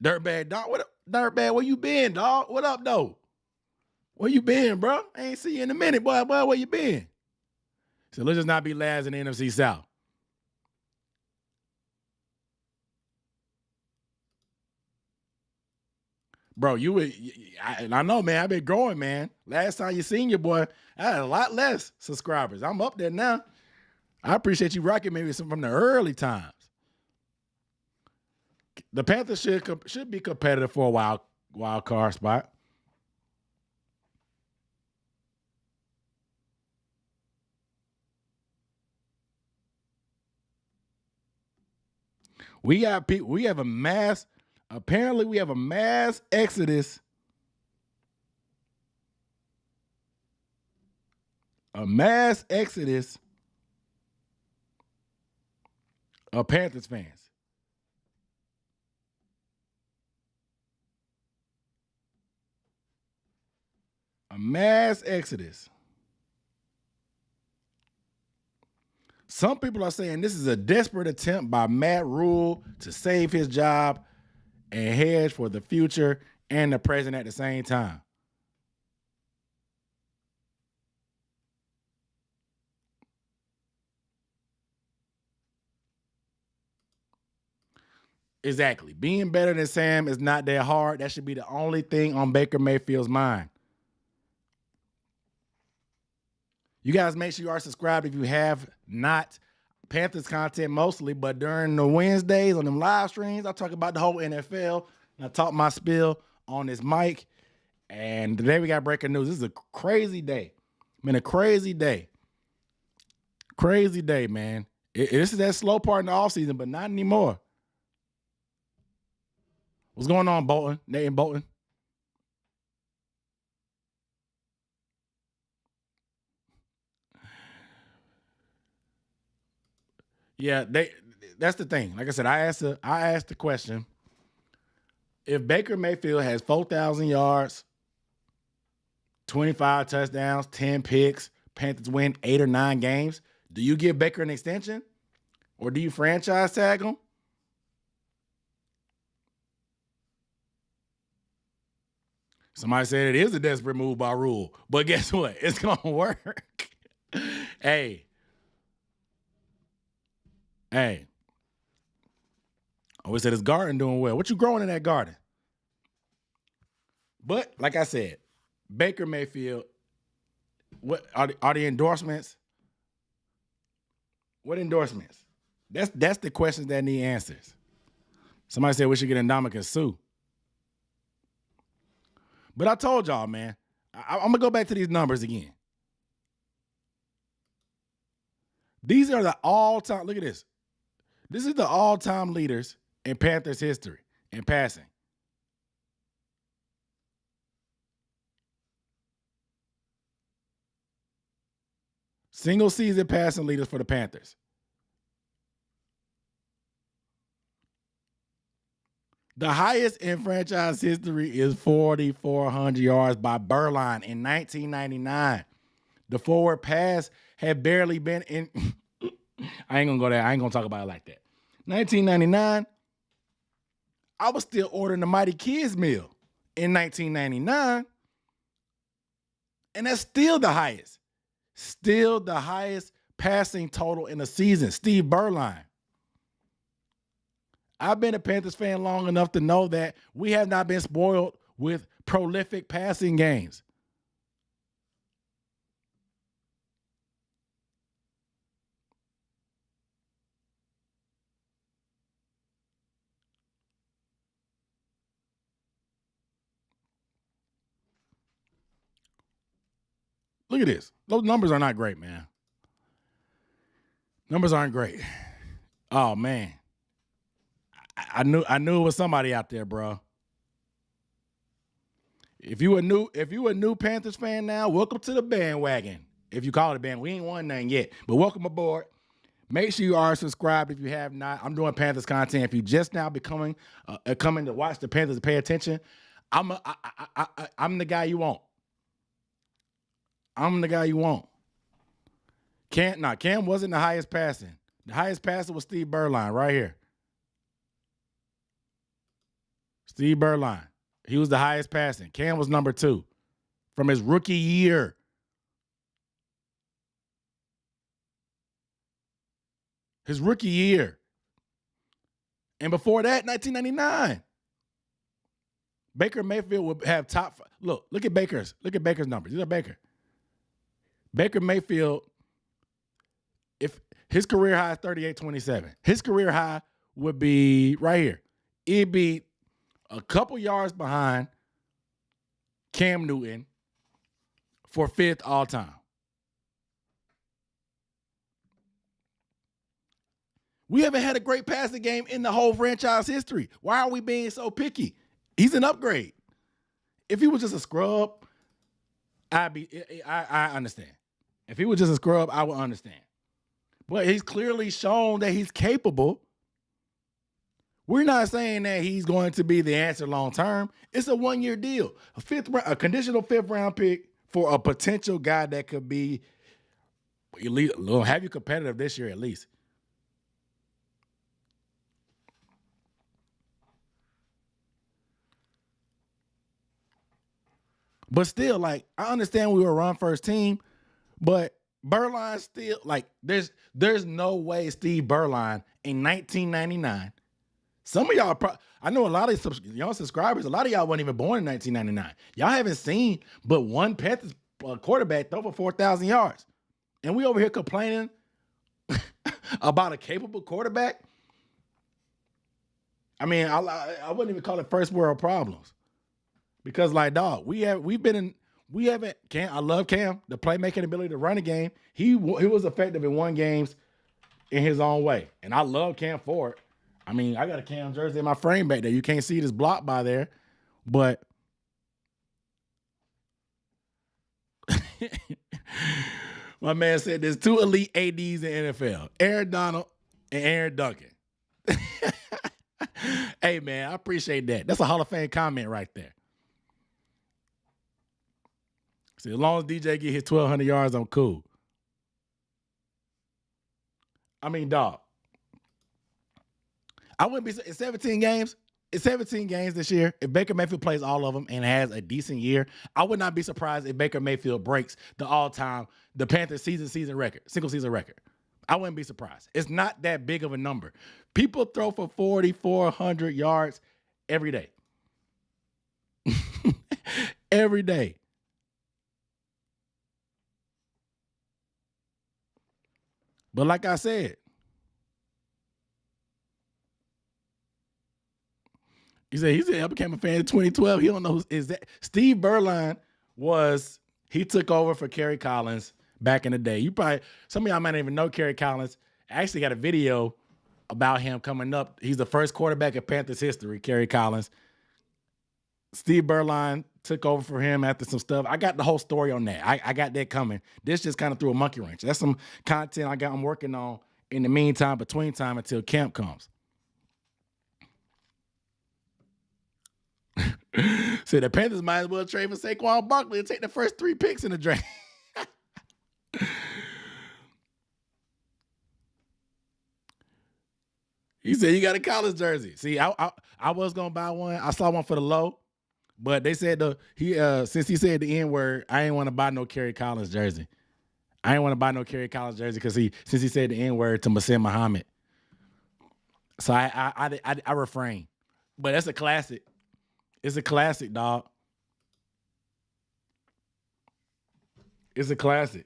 Dirtbag, dog. What up? Dirtbag, where you been, dog? What up, though? Where you been, bro? I ain't see you in a minute, boy. Boy, where you been? So let's just not be last in the NFC South. Bro, I know, man. I've been growing, man. Last time you seen your boy, I had a lot less subscribers. I'm up there now. I appreciate you rocking maybe some from the early times. The Panthers should be competitive for a wild card spot. We got people. We have a mass. Apparently, we have a mass exodus. A mass exodus of Panthers fans. A mass exodus. Some people are saying this is a desperate attempt by Matt Rule to save his job and hedge for the future and the present at the same time. Exactly. Being better than Sam is not that hard. That should be the only thing on Baker Mayfield's mind. You guys make sure you are subscribed if you have not. Panthers content mostly, but during the Wednesdays on them live streams, I talk about the whole NFL, and I talk my spiel on this mic. And today we got breaking news. This is a crazy day. Been a crazy day. Crazy day, man. This is that slow part in the offseason, but not anymore. What's going on, Bolton? Nate and Bolton? Yeah, that's the thing. Like I said, I asked the question. If Baker Mayfield has 4,000 yards, 25 touchdowns, 10 picks, Panthers win 8 or 9 games, do you give Baker an extension? Or do you franchise tag him? Somebody said it is a desperate move by Rule. But guess what? It's going to work. Hey. Always said his garden doing well. What you growing in that garden? But like I said, Baker Mayfield, what are the endorsements? What endorsements? That's the questions that need answers. Somebody said we should get Ndamukong Suh. But I told y'all, man, I'm going to go back to these numbers again. These are the all-time, look at this. This is the all-time leaders in Panthers history in passing. Single season passing leaders for the Panthers. The highest in franchise history is 4,400 yards by Berline in 1999. The forward pass had barely been in. I ain't gonna go there. I ain't gonna talk about it like that. 1999, I was still ordering the Mighty Kids meal in 1999. And that's still the highest. Still the highest passing total in a season. Steve Berline. I've been a Panthers fan long enough to know that we have not been spoiled with prolific passing games. Look at this. Those numbers are not great, man. Numbers aren't great. Oh, man. I knew it was somebody out there, bro. If you a new Panthers fan now, welcome to the bandwagon. If you call it a band, we ain't won nothing yet, but welcome aboard. Make sure you are subscribed if you have not. I'm doing Panthers content. If you just now becoming coming to watch the Panthers and pay attention, I'm the guy you want. I'm the guy you want. Cam wasn't the highest passing. The highest passer was Steve Berline right here. Steve Berline. He was the highest passing. Cam was number 2 from his rookie year. His rookie year. And before that, 1999. Baker Mayfield would have top. Look at Baker's numbers. These are Baker. Baker Mayfield, if his career high is 38-27, his career high would be right here. It'd be a couple yards behind Cam Newton for 5th all time. We haven't had a great passing game in the whole franchise history. Why are we being so picky? He's an upgrade. If he was just a scrub, I understand. If he was just a scrub, I would understand. But he's clearly shown that he's capable. We're not saying that he's going to be the answer long term. It's a 1-year deal, a conditional 5th round pick for a potential guy that could be elite, have you competitive this year at least. But still, like, I understand we were a run-first team, but Berline still, like, there's no way Steve Berline in 1999. Some of y'all, I know a lot of y'all subscribers, a lot of y'all weren't even born in 1999. Y'all haven't seen but one Panthers quarterback throw for 4,000 yards. And we over here complaining about a capable quarterback. I mean, I wouldn't even call it first world problems. Because, like, dog, I love Cam, the playmaking ability to run a game. He was effective in 1 games in his own way. And I love Cam for it. I mean, I got a Cam jersey in my frame back there. You can't see this block by there. But my man said there's 2 elite ADs in NFL, Aaron Donald and Aaron Duncan. Hey, man, I appreciate that. That's a Hall of Fame comment right there. See, as long as DJ get his 1,200 yards, I'm cool. I mean, dog, I wouldn't be in 17 games. It's 17 games this year. If Baker Mayfield plays all of them and has a decent year, I would not be surprised if Baker Mayfield breaks the Panthers single season record. I wouldn't be surprised. It's not that big of a number. People throw for 4,400 yards every day. Every day. But like I said, he said I became a fan in 2012. He don't know is that Steve Berline he took over for Kerry Collins back in the day. Some of y'all might not even know Kerry Collins. I actually got a video about him coming up. He's the first quarterback in Panthers history, Kerry Collins. Steve Berline took over for him after some stuff. I got the whole story on that. I got that coming. This just kind of threw a monkey wrench. That's some content I'm working on in the meantime, between time until camp comes. So the Panthers might as well trade for Saquon Barkley and take the first 3 picks in the draft. He said you got a college jersey. See, I was gonna buy one. I saw one for the low, but they said since he said the N-word, I ain't want to buy no Kerry Collins jersey. I ain't want to buy no Kerry Collins jersey because since he said the N-word to Masin Muhammad. So I refrain. But that's a classic. It's a classic, dog. It's a classic.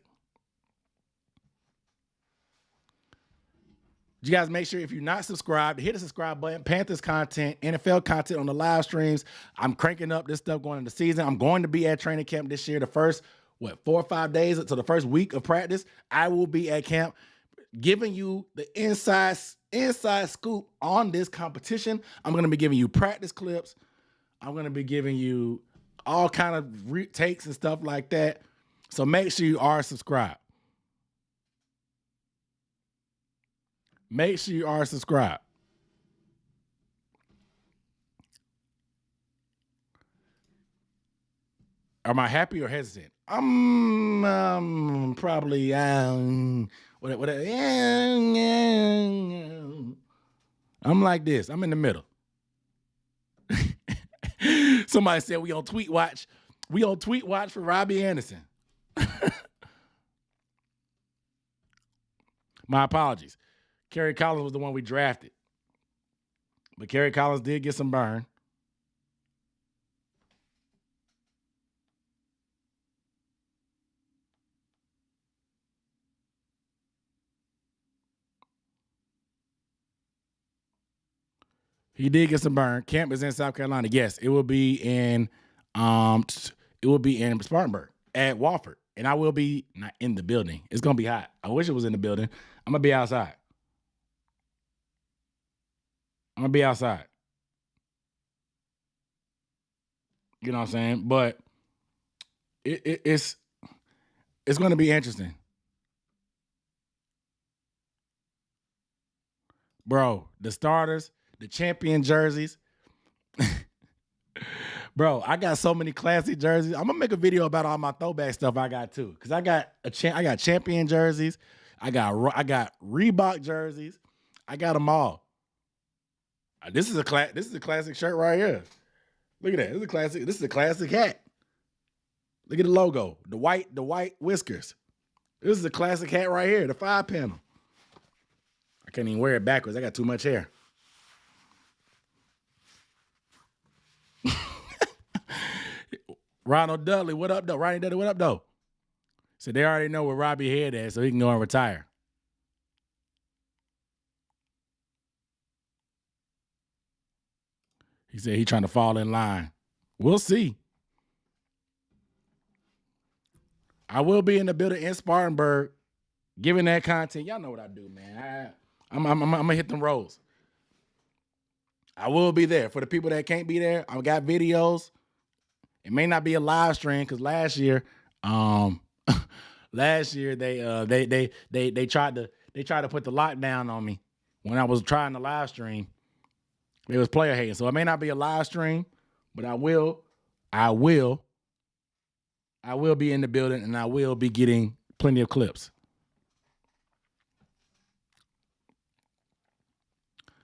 You guys make sure if you're not subscribed, hit the subscribe button. Panthers content, NFL content on the live streams. I'm cranking up this stuff going into the season. I'm going to be at training camp this year. The first, 4 or 5 days until the first week of practice, I will be at camp giving you the inside scoop on this competition. I'm going to be giving you practice clips. I'm going to be giving you all kind of takes and stuff like that. So make sure you are subscribed. Make sure you are subscribed. Am I happy or hesitant? I'm probably I'm like this. I'm in the middle. Somebody said we on tweet watch. We on tweet watch for Robbie Anderson. My apologies. Kerry Collins was the one we drafted. But Kerry Collins did get some burn. He did get some burn. Camp is in South Carolina. Yes, it will be in Spartanburg at Wofford. And I will be not in the building. It's gonna be hot. I wish it was in the building. I'm gonna be outside. You know what I'm saying? But it's gonna be interesting. Bro, the starters, the champion jerseys. Bro, I got so many classic jerseys. I'm gonna make a video about all my throwback stuff I got too, cause I got champion jerseys. I got Reebok jerseys. I got them all. This is a classic shirt right here. Look at that. This is a classic hat. Look at the logo. The white whiskers. This is a classic hat right here. The 5-panel. I can't even wear it backwards. I got too much hair. Ronald Dudley, what up though? Ronnie Dudley, what up though? So they already know where Robbie head at, so he can go and retire. He said he's trying to fall in line. We'll see. I will be in the building in Spartanburg, giving that content. Y'all know what I do, man. I'm gonna hit them rolls. I will be there. For the people that can't be there, I got videos. It may not be a live stream because last year they tried to put the lockdown on me when I was trying to live stream. It was player hating, so it may not be a live stream, but I will be in the building and I will be getting plenty of clips.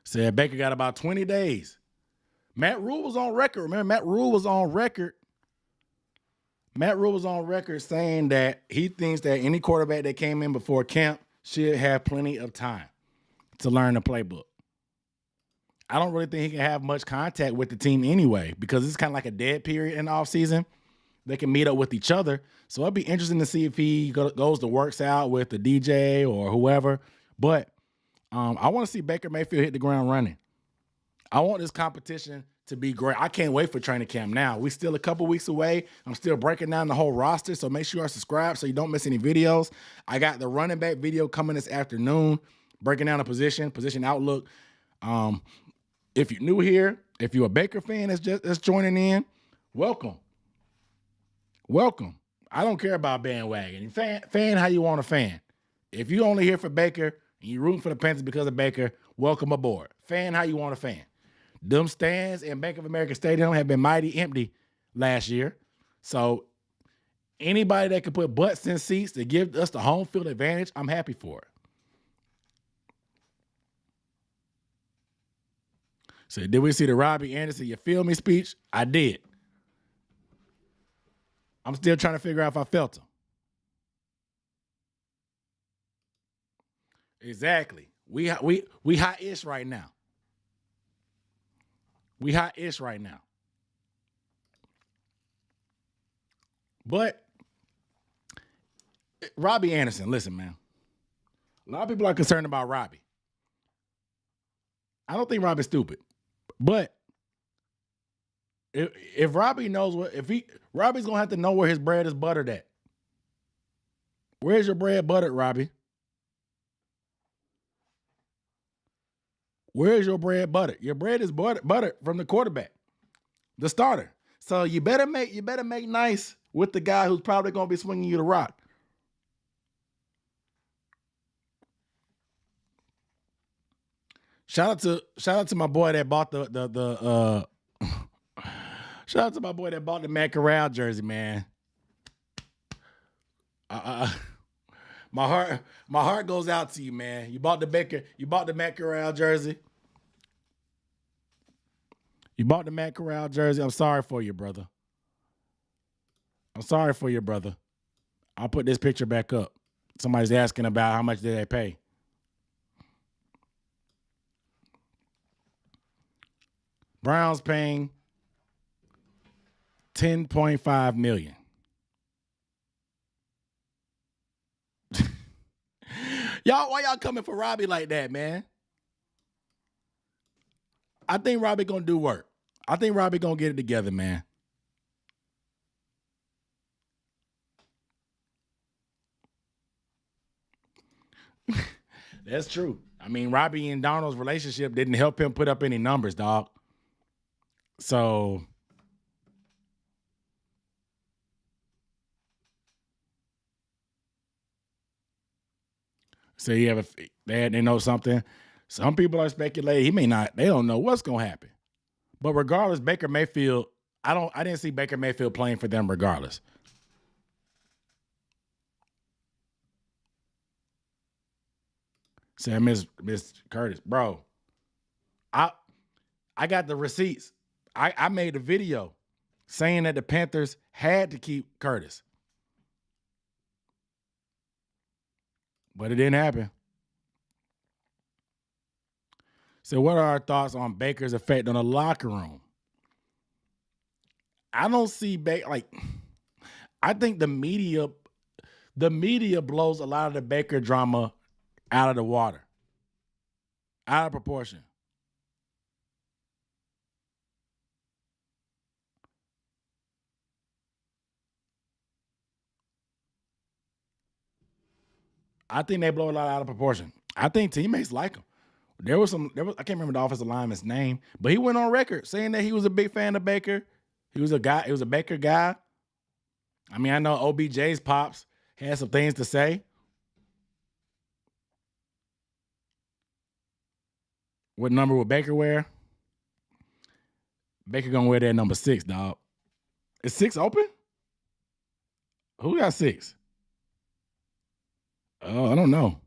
Said Baker got about 20 days. Matt Rule was on record. Remember, Matt Rule was on record saying that he thinks that any quarterback that came in before camp should have plenty of time to learn the playbook. I don't really think he can have much contact with the team anyway, because it's kind of like a dead period in the offseason. They can meet up with each other. So it'd be interesting to see if he goes to works out with the DJ or whoever. But I want to see Baker Mayfield hit the ground running. I want this competition to be great. I can't wait for training camp now. We're still a couple weeks away. I'm still breaking down the whole roster, so make sure you are subscribed so you don't miss any videos. I got the running back video coming this afternoon, breaking down the position outlook. If you're new here, if you're a Baker fan that's joining in, welcome. Welcome. I don't care about bandwagon. Fan how you want to fan. If you only here for Baker and you rooting for the Panthers because of Baker, welcome aboard. Fan how you want to fan. Them stands in Bank of America Stadium have been mighty empty last year. So anybody that can put butts in seats to give us the home field advantage, I'm happy for it. So did we see the Robbie Anderson, you feel me speech? I did. I'm still trying to figure out if I felt him. Exactly. We hot-ish right now. We hot-ish right now. But Robbie Anderson, listen, man. A lot of people are concerned about Robbie. I don't think Robbie's stupid. But if Robbie knows Robbie's gonna have to know where his bread is buttered at. Where's your bread buttered, Robbie? Where's your bread buttered? Your bread is buttered from the quarterback, the starter. So you better make nice with the guy who's probably gonna be swinging you the rock. Shout out to my boy that bought shout out to my boy that bought the Matt Corral jersey, man. My heart goes out to you, man. You bought the Matt Corral jersey. You bought the Matt Corral jersey. I'm sorry for you, brother. I'll put this picture back up. Somebody's asking about how much did they pay. Browns paying $10.5 million. Why y'all coming for Robbie like that, man? I think Robbie gonna do work. I think Robbie gonna get it together, man. That's true. I mean, Robbie and Darnold's relationship didn't help him put up any numbers, dog. So they know something. Some people are speculating they don't know what's gonna happen. But regardless, Baker Mayfield, I didn't see Baker Mayfield playing for them regardless. Say, Miss Curtis, bro. I got the receipts. I made a video saying that the Panthers had to keep Curtis. But it didn't happen. So what are our thoughts on Baker's effect on the locker room? I don't see I think the media blows a lot of the Baker drama out of the water, out of proportion. I think they blow a lot out of proportion. I think teammates like him. I can't remember the offensive lineman's name, but he went on record saying that he was a big fan of Baker. He was a Baker guy. I mean, I know OBJ's pops had some things to say. What number would Baker wear? Baker gonna wear that number 6, dog. Is 6 open? Who got 6? Oh, I don't know.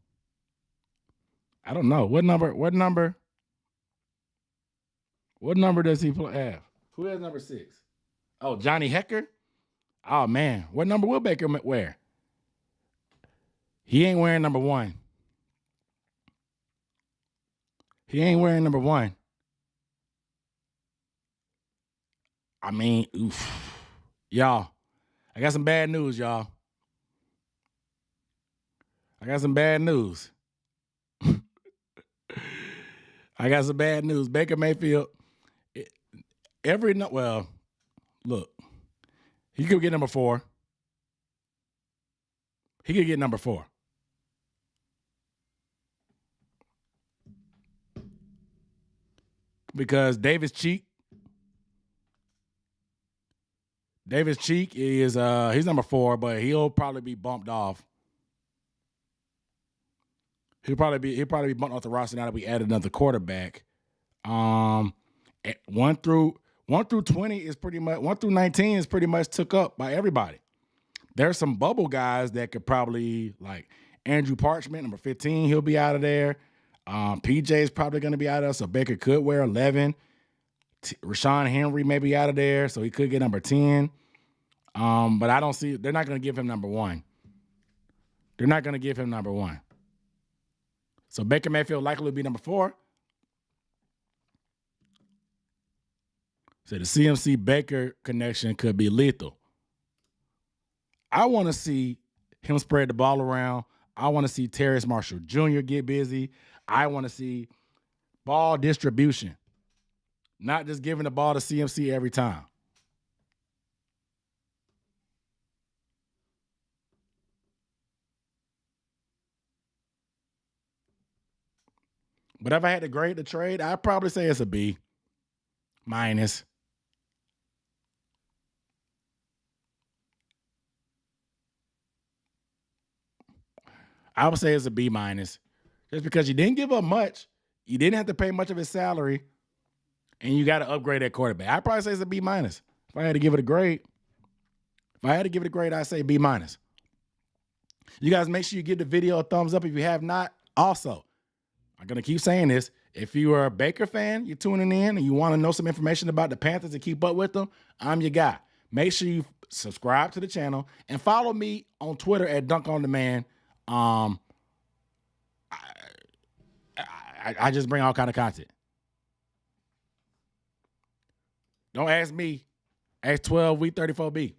What number does he have? Who has number 6? Oh, Johnny Hecker? Oh, man. What number will Baker wear? He ain't wearing number 1. He ain't wearing number 1. I mean, oof. Y'all, I got some bad news, y'all. I got some bad news. Baker Mayfield, look, he could get number 4. He could get number 4. Because Davis Cheek Davis Cheek is he's number 4, but he'll probably be bumped off. He'll probably be bumped off the roster now that we added another quarterback. 1 through 20 is pretty much 1 through 19 is pretty much took up by everybody. There's some bubble guys that could probably, like Andrew Parchment, number 15, he'll be out of there. PJ is probably going to be out of there, so Baker could wear 11. Rashawn Henry may be out of there, so he could get number 10. But I don't see, they're not going to give him number 1. They're not going to give him number 1. So Baker Mayfield likely will be number 4. So the CMC Baker connection could be lethal. I want to see him spread the ball around. I want to see Terrace Marshall Jr. get busy. I want to see ball distribution, not just giving the ball to CMC every time. But if I had to grade the trade, I'd probably say it's a B minus. I would say it's a B minus, just because you didn't give up much. You didn't have to pay much of his salary, and you got to upgrade that quarterback. I'd probably say it's a B minus. If I had to give it a grade, I'd say B minus. You guys make sure you give the video a thumbs up if you have not. Also, I'm going to keep saying this. If you are a Baker fan, you're tuning in, and you want to know some information about the Panthers and keep up with them, I'm your guy. Make sure you subscribe to the channel and follow me on Twitter at Dunk on Demand. I just bring all kind of content. Don't ask me. Ask 12 week 34B.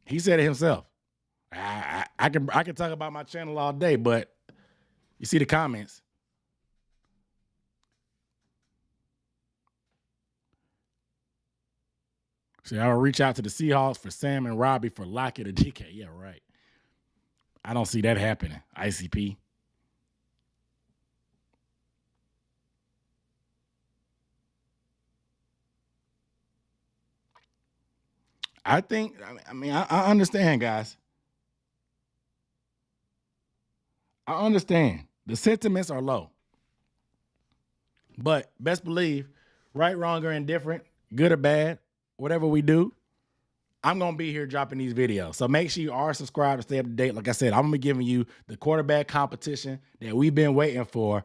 He said it himself. I can talk about my channel all day, but you see the comments. See, I will reach out to the Seahawks for Sam and Robbie for Lockett or DK. Yeah, right. I don't see that happening. ICP. I understand, guys. I understand. The sentiments are low. But best believe, right, wrong, or indifferent, good or bad, whatever we do, I'm going to be here dropping these videos. So make sure you are subscribed to stay up to date. Like I said, I'm going to be giving you the quarterback competition that we've been waiting for.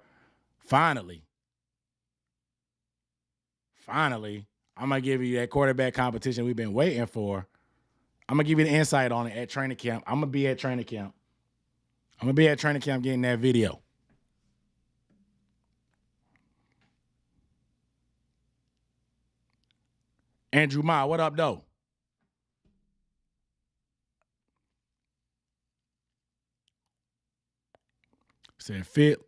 Finally, I'm going to give you that quarterback competition we've been waiting for. I'm going to give you the insight on it at training camp. I'm going to be at training camp. Getting that video. Andrew Ma, what up, though? Said fit,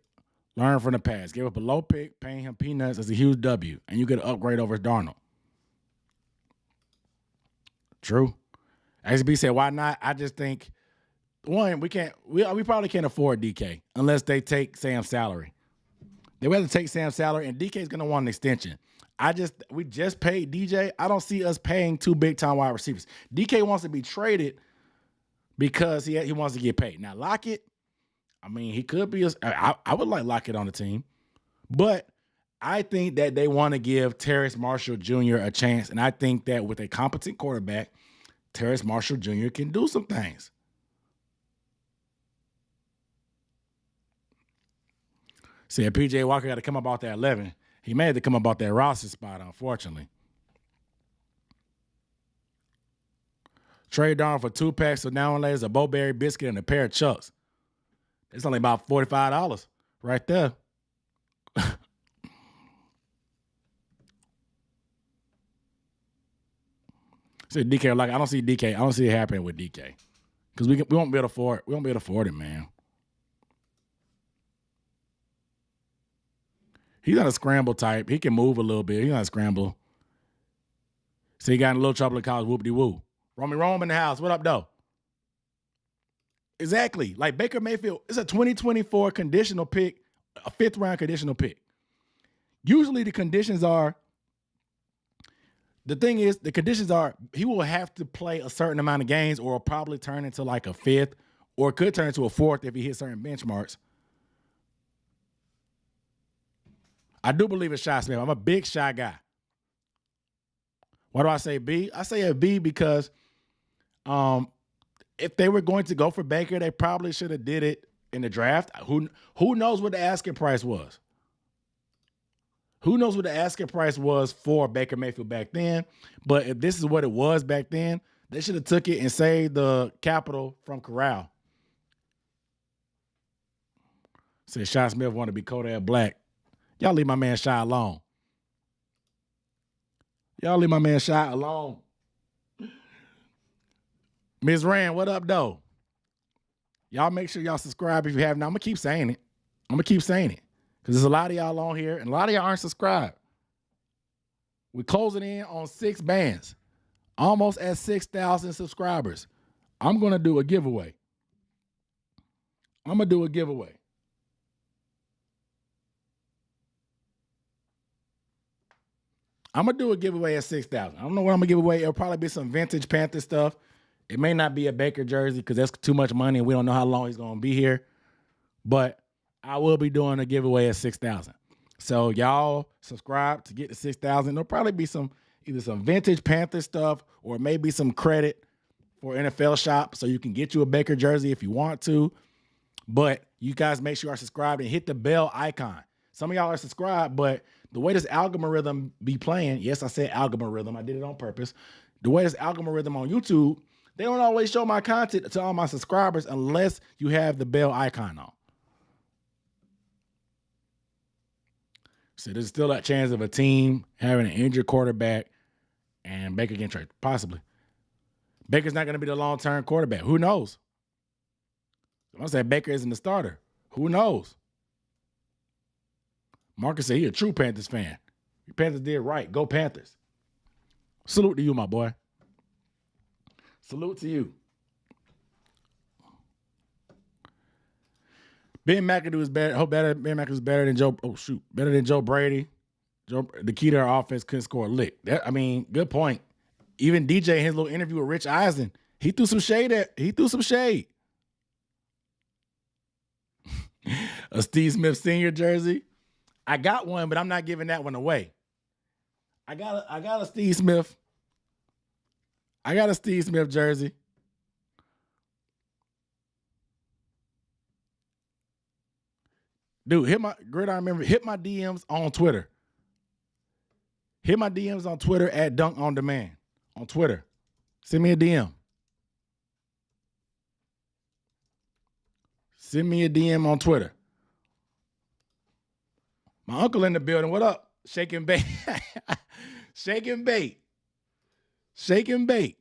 learn from the past. Give up a low pick, paying him peanuts as a huge W, and you get an upgrade over Darnold. True. XB said, why not? I just think, one, we probably can't afford DK unless they take Sam's salary. They would have to take Sam's salary, and DK's going to want an extension. We just paid DJ. I don't see us paying 2 big-time wide receivers. DK wants to be traded because he wants to get paid. Now, Lockett, he could be. I would like Lockett on the team, but I think that they want to give Terrace Marshall Jr. a chance, and I think that with a competent quarterback, Terrace Marshall Jr. can do some things. Said PJ Walker got to come about that 11. He may have to come about that roster spot, unfortunately. Trade Darnold for 2 packs of down layers, a Bowberry biscuit, and a pair of Chucks. It's only about $45 right there. Said DK, like I don't see DK. I don't see it happening with DK because we won't be able to afford. We won't be able to afford it, man. He's not a scramble type. He can move a little bit. He's not a scramble. So he got in a little trouble in college. Whoop-de-woo. Romy Rome in the house. What up, though? Exactly. Like Baker Mayfield, it's a 2024 conditional pick, a 5th round conditional pick. Usually the conditions are The thing is, the conditions are he will have to play a certain amount of games, or will probably turn into like a fifth, or could turn into a fourth if he hits certain benchmarks. I do believe in Shy Smith. I'm a big Shy guy. Why do I say B? I say a B because if they were going to go for Baker, they probably should have did it in the draft. Who knows what the asking price was? Who knows what the asking price was for Baker Mayfield back then? But if this is what it was back then, they should have took it and saved the capital from Corral. Said Shy Smith want to be Kodak Black. Y'all leave my man Shy alone. Y'all leave my man Shy alone. Ms. Rand, what up, though? Y'all make sure y'all subscribe if you haven't. I'm going to keep saying it. Because there's a lot of y'all on here, and a lot of y'all aren't subscribed. We're closing in on 6 bands. Almost at 6,000 subscribers. I'm going to do a giveaway. I'm going to do a giveaway at 6,000. I don't know what I'm going to give away. It'll probably be some vintage Panther stuff. It may not be a Baker jersey because that's too much money and we don't know how long he's going to be here. But I will be doing a giveaway at 6,000. So y'all subscribe to get to 6,000. There'll probably be either some vintage Panther stuff or maybe some credit for NFL Shop so you can get you a Baker jersey if you want to. But you guys make sure you are subscribed and hit the bell icon. Some of y'all are subscribed, but the way this algorithm be playing, yes, I said algorithm. I did it on purpose. The way this algorithm on YouTube, they don't always show my content to all my subscribers unless you have the bell icon on. So there's still that chance of a team having an injured quarterback and Baker getting traded. Possibly. Baker's not going to be the long-term quarterback. Who knows? I'm saying Baker isn't the starter. Who knows? Marcus said he a true Panthers fan. The Panthers did right. Go Panthers. Salute to you, my boy. Salute to you. Ben McAdoo is better. Ben McAdoo is better than Joe. Oh shoot, better than Joe Brady. The key to our offense couldn't score a lick. Good point. Even DJ in his little interview with Rich Eisen, he threw some shade. A Steve Smith Senior jersey. I got one, but I'm not giving that one away. I got a Steve Smith. I got a Steve Smith jersey. Dude, hit my DMs on Twitter. Hit my DMs on Twitter at Dunk On Demand. On Twitter. Send me a DM. Send me a DM on Twitter. My uncle in the building. What up? Shake and bake. Shake and bake. Shake and bake.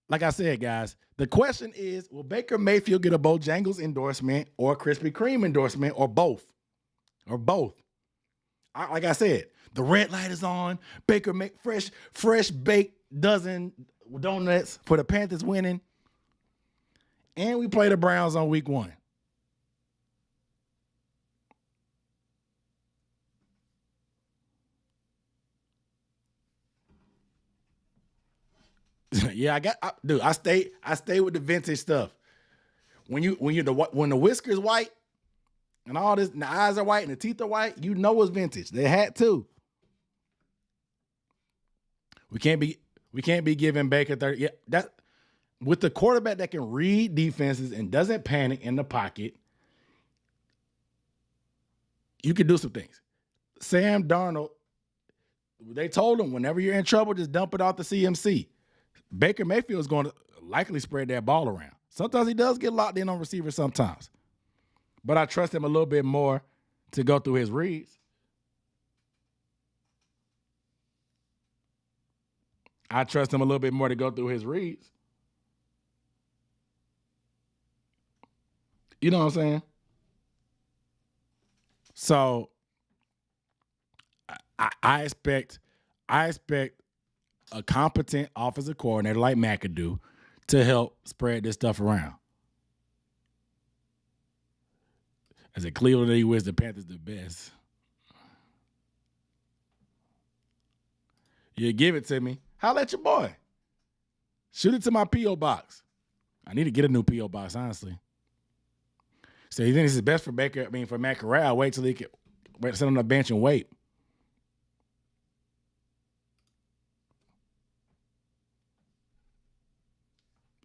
Like I said, guys, the question is, will Baker Mayfield get a Bojangles endorsement or a Krispy Kreme endorsement or both? Like I said, the red light is on. Baker make fresh baked dozen donuts for the Panthers winning. And we play the Browns on week 1. Yeah, I stay with the vintage stuff. When the whiskers white and all this, and the eyes are white and the teeth are white, you know it's vintage. They had to. We can't be giving Baker 30. Yeah, that with the quarterback that can read defenses and doesn't panic in the pocket, you can do some things. Sam Darnold, they told him whenever you're in trouble, just dump it off the CMC. Baker Mayfield is going to likely spread that ball around. Sometimes he does get locked in on receivers sometimes. But I trust him a little bit more to go through his reads. You know what I'm saying? So I expect a competent offensive coordinator like McAdoo to help spread this stuff around. As a Cleveland, he wish the Panthers the best. You give it to me. Holla at your boy. Shoot it to my P.O. box. I need to get a new P.O. box, honestly. So you think this is best for for Matt Corral? Wait till he can sit on the bench and wait.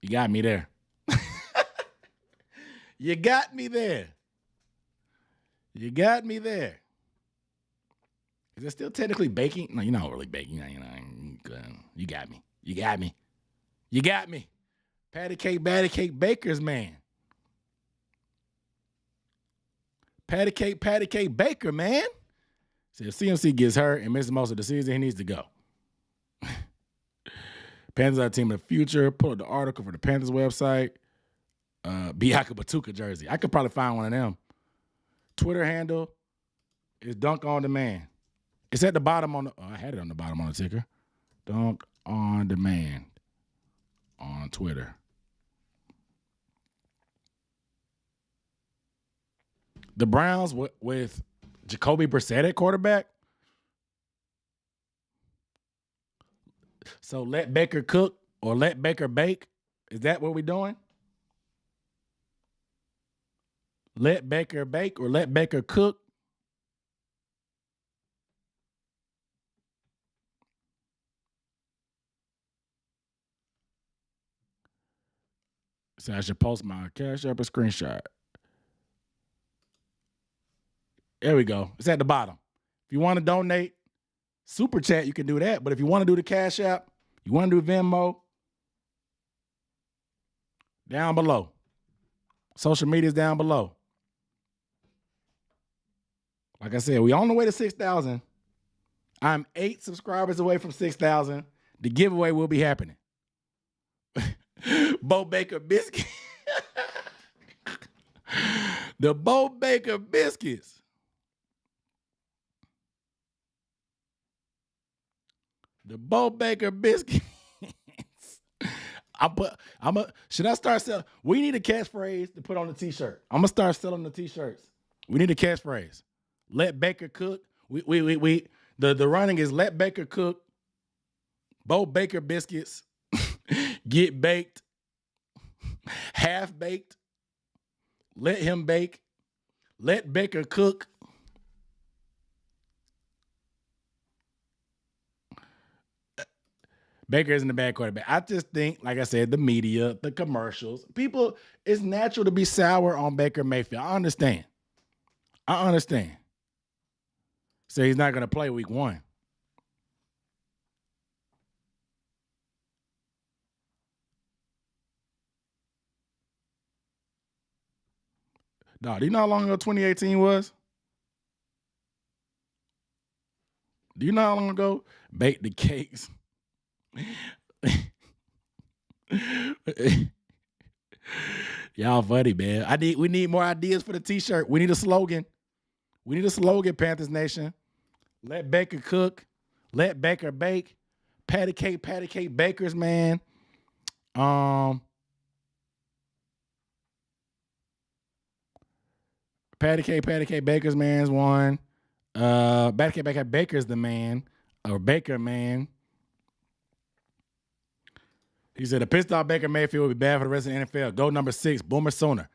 You got me there. You got me there. You got me there. Is it still technically baking? No, you're not really baking. You got me. You got me. You got me. Patty cake, Baker's man. Patty cake, Baker, man. So if CMC gets hurt and misses most of the season, he needs to go. Panthers are a team of the future. Pull up the article for the Panthers website. Biaka Batuka jersey. I could probably find one of them. Twitter handle is Dunk on Demand. It's at the bottom on the. I had it on the bottom on the ticker. Dunk on Demand on Twitter. The Browns with Jacoby Brissett at quarterback. So let Baker cook or let Baker bake. Is that what we're doing? Let Baker bake or let Baker cook. So I should post my Cash App a screenshot. There we go. It's at the bottom. If you want to donate, Super Chat, you can do that. But if you want to do the Cash App, you want to do Venmo, down below. Social media is down below. Like I said, we're on the way to 6,000. I'm 8 subscribers away from 6,000. The giveaway will be happening. Bo Baker biscuit. The Bo Baker biscuits. The Bo Baker biscuits. Should I start selling? We need a catchphrase to put on the t-shirt. I'm gonna start selling the t-shirts. We need a catchphrase. Let Baker cook. The running is let Baker cook. Bo Baker biscuits. Get baked. Half baked. Let him bake. Let Baker cook. Baker isn't a bad quarterback. I just think, like I said, the media, the commercials, people, it's natural to be sour on Baker Mayfield. I understand. So he's not going to play week 1. Dog, do you know how long ago 2018 was? Do you know how long ago? Bake the cakes. Y'all funny, man. We need more ideas for the t-shirt. We need a slogan. Panthers Nation. Let Baker cook. Let Baker bake. Patty cake, Baker's man. Patty cake, Baker's man's one. Patty cake, Baker's the man. Or Baker man. He said, a pissed off Baker Mayfield will be bad for the rest of the NFL. Go number 6, Boomer Sooner.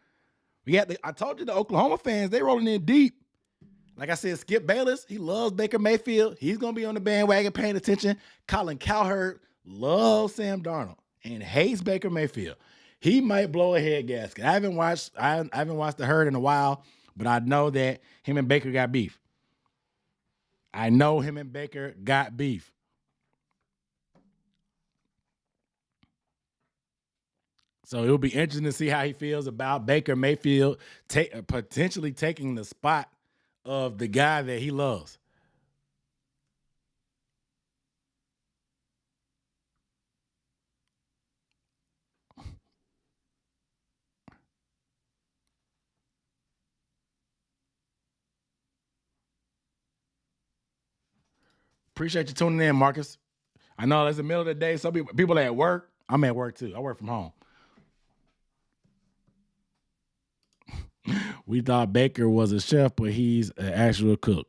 I told you the Oklahoma fans, they rolling in deep. Like I said, Skip Bayless, he loves Baker Mayfield. He's going to be on the bandwagon paying attention. Colin Cowherd loves Sam Darnold and hates Baker Mayfield. He might blow a head gasket. I haven't watched the herd in a while, but I know that him and Baker got beef. So it'll be interesting to see how he feels about Baker Mayfield potentially taking the spot of the guy that he loves. Appreciate you tuning in, Marcus. I know it's the middle of the day. Some people are at work. I'm at work too. I work from home. We thought Baker was a chef, but he's an actual cook.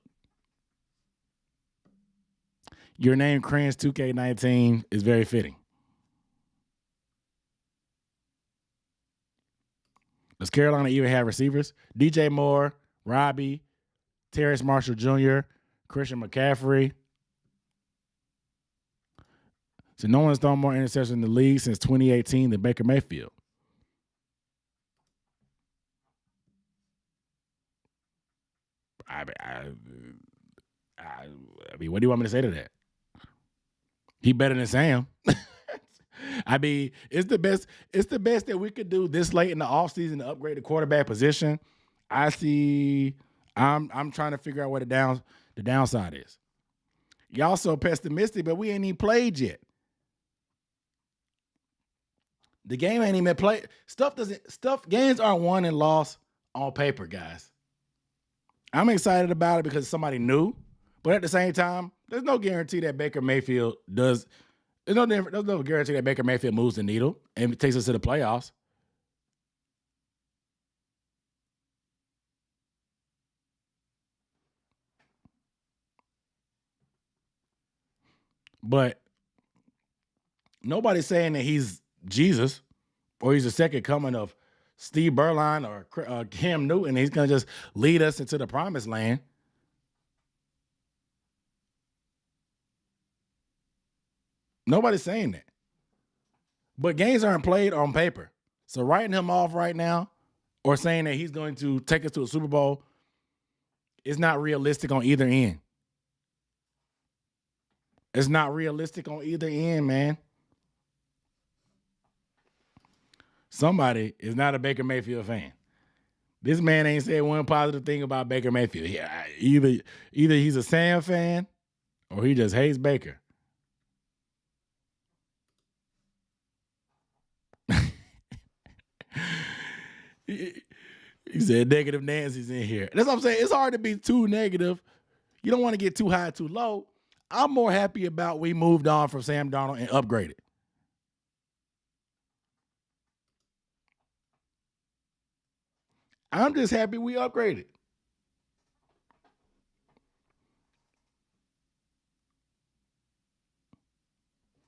Your name, Cringe 2K19, is very fitting. Does Carolina even have receivers? DJ Moore, Robbie, Terrace Marshall Jr., Christian McCaffrey. So no one's thrown more interceptions in the league since 2018 than Baker Mayfield. I mean, what do you want me to say to that? He better than Sam. I mean, it's the best that we could do this late in the offseason to upgrade the quarterback position. I'm trying to figure out what the downside is. Y'all so pessimistic, but we ain't even played yet. The game ain't even played. Games aren't won and lost on paper, guys. I'm excited about it because somebody new, but at the same time, there's no guarantee that Baker Mayfield does. There's no guarantee that Baker Mayfield moves the needle and takes us to the playoffs. But nobody's saying that he's Jesus or he's the second coming of Steve Berline or Cam Newton. He's going to just lead us into the promised land. Nobody's saying that. But games aren't played on paper. So writing him off right now or saying that he's going to take us to a Super Bowl is not realistic on either end. It's not realistic on either end, man. Somebody is not a Baker Mayfield fan. This man ain't said one positive thing about Baker Mayfield. Yeah, either he's a Sam fan or he just hates Baker. He said negative Nancy's in here. That's what I'm saying. It's hard to be too negative. You don't want to get too high, too low. I'm more happy about we moved on from Sam Darnold and upgraded. I'm just happy we upgraded.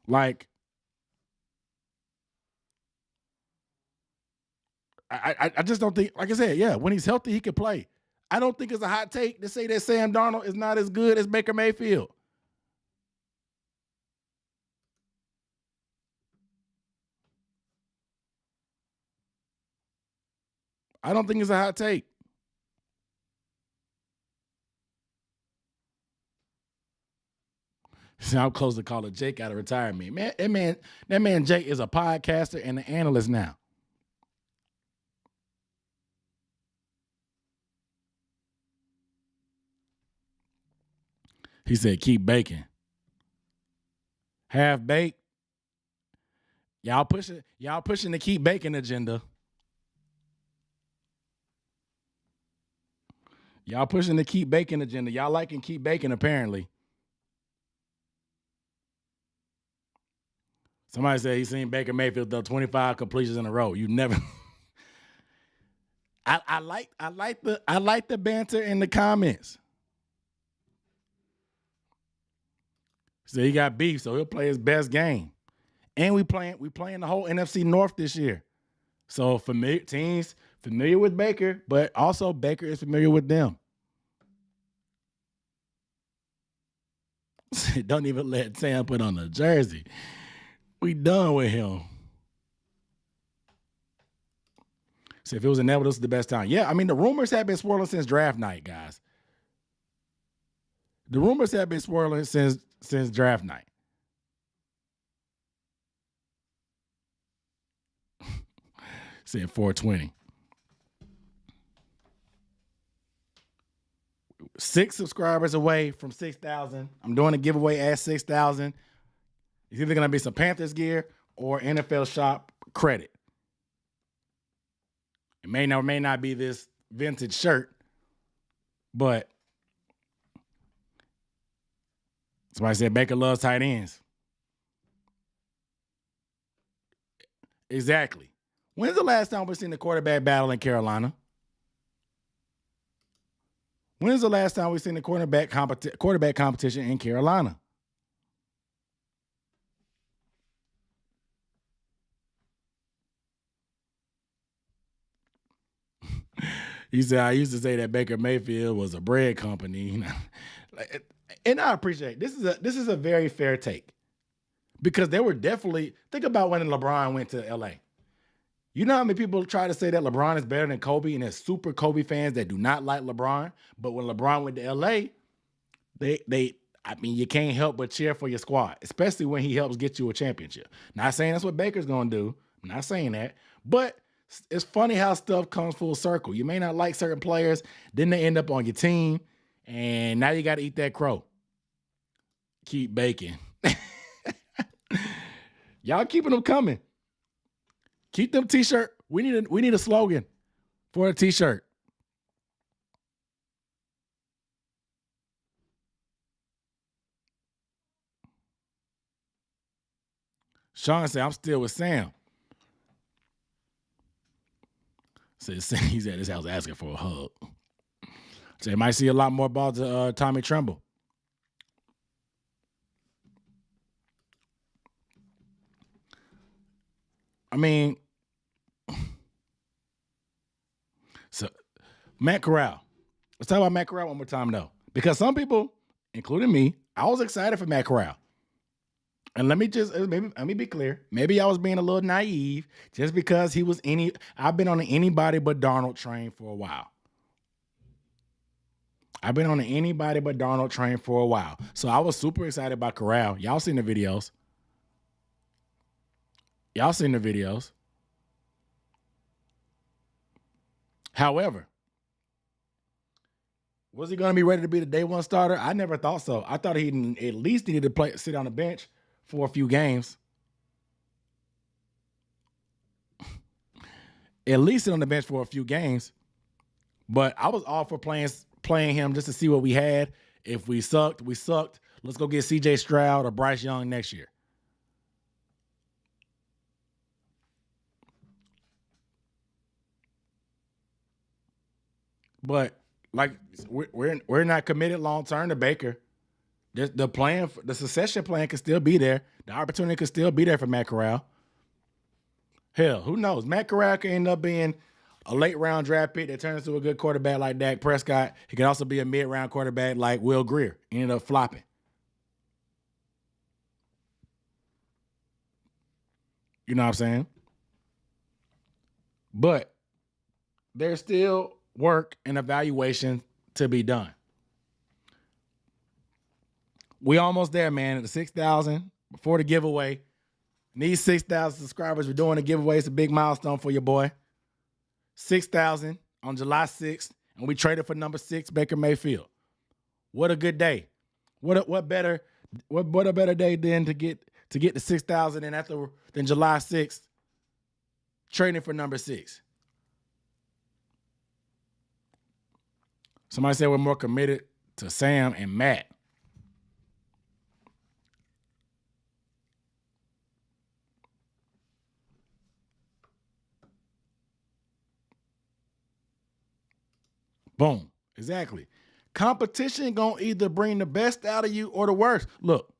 Like, I just don't think, like I said, yeah, when he's healthy, he can play. I don't think it's a hot take to say that Sam Darnold is not as good as Baker Mayfield. I don't think it's a hot take. See, I'm close to calling Jake out of retirement. Man, that man Jake is a podcaster and an analyst now. He said, keep baking. Half baked. Y'all pushing the keep baking agenda. Y'all pushing the keep baking agenda. Y'all liking keep baking, apparently. Somebody said he's seen Baker Mayfield throw 25 completions in a row. You never. I like the banter in the comments. So he got beef, so he'll play his best game. And we playing the whole NFC North this year. So teams familiar with Baker, but also Baker is familiar with them. Don't even let Sam put on a jersey. We done with him. So if it was inevitable, this is the best time. Yeah, I mean, the rumors have been swirling since draft night, guys. The rumors have been swirling since draft night. Saying 420. 6 subscribers away from 6,000. I'm doing a giveaway at 6,000. It's either going to be some Panthers gear or NFL Shop credit. It may not be this vintage shirt, but somebody said Baker loves tight ends. Exactly. When's the last time we've seen the quarterback battle in Carolina? When's the last time we've seen the quarterback competition in Carolina? He said, I used to say that Baker Mayfield was a bread company. And I appreciate it. This is a very fair take. Because they were definitely, think about when LeBron went to LA. You know how many people try to say that LeBron is better than Kobe, and there's super Kobe fans that do not like LeBron. But when LeBron went to LA, I mean, you can't help but cheer for your squad, especially when he helps get you a championship. Not saying that's what Baker's gonna do. I'm not saying that, but it's funny how stuff comes full circle. You may not like certain players, then they end up on your team, and now you got to eat that crow. Keep baking. Y'all keeping them coming. Keep them t-shirt. We need a slogan for a t-shirt. Sean said, I'm still with Sam. Said he's at his house asking for a hug. So you might see a lot more balls to Tommy Tremble. I mean, so Matt Corral. Let's talk about Matt Corral one more time, though. Because some people, including me, I was excited for Matt Corral. And let me be clear. Maybe I was being a little naive just because I've been on the anybody but Darnold train for a while. So I was super excited about Corral. Y'all seen the videos. However, was he going to be ready to be the day one starter? I never thought so. I thought he at least needed to sit on the bench for a few games. At least sit on the bench for a few games. But I was all for playing him just to see what we had. If we sucked, we sucked. Let's go get CJ Stroud or Bryce Young next year. But like we're not committed long term to Baker. The plan, the succession plan could still be there. The opportunity could still be there for Matt Corral. Hell, who knows? Matt Corral could end up being a late round draft pick that turns into a good quarterback like Dak Prescott. He could also be a mid round quarterback like Will Grier. Ended up flopping. You know what I'm saying? But there's still work and evaluation to be done. We almost there, man. At the 6,000 before the giveaway. Need 6,000 subscribers. We're doing a giveaway. It's a big milestone for your boy. 6,000 on July 6th, and we traded for number 6, Baker Mayfield. What a good day. What a better day than to get the 6,000 and than July 6th trading for number 6. Somebody said we're more committed to Sam and Matt. Boom. Exactly. Competition gonna either bring the best out of you or the worst. Look.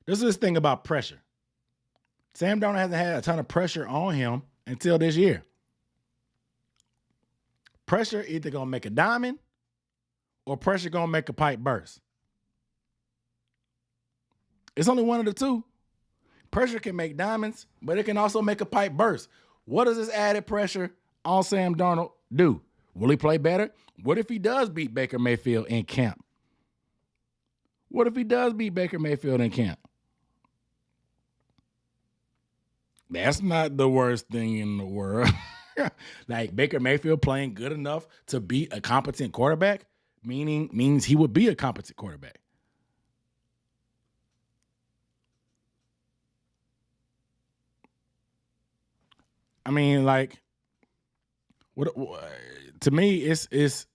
This is this thing about pressure. Sam Darnold hasn't had a ton of pressure on him until this year. Pressure either gonna make a diamond or pressure gonna make a pipe burst. It's only one of the two. Pressure can make diamonds, but it can also make a pipe burst. What does this added pressure on Sam Darnold do? Will he play better? What if he does beat Baker Mayfield in camp? That's not the worst thing in the world. Like Baker Mayfield playing good enough to beat a competent quarterback means he would be a competent quarterback. I mean, like, what to me, it's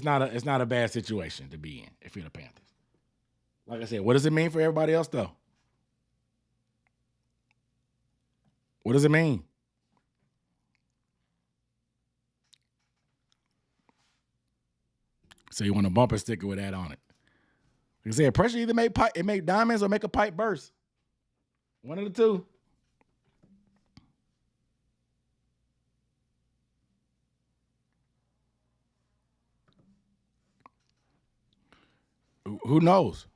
not a bad situation to be in if you're the Panthers. Like I said, what does it mean for everybody else though? What does it mean? So you want a bumper sticker with that on it. Like I said, pressure either make diamonds or make a pipe burst. One of the two. Who knows?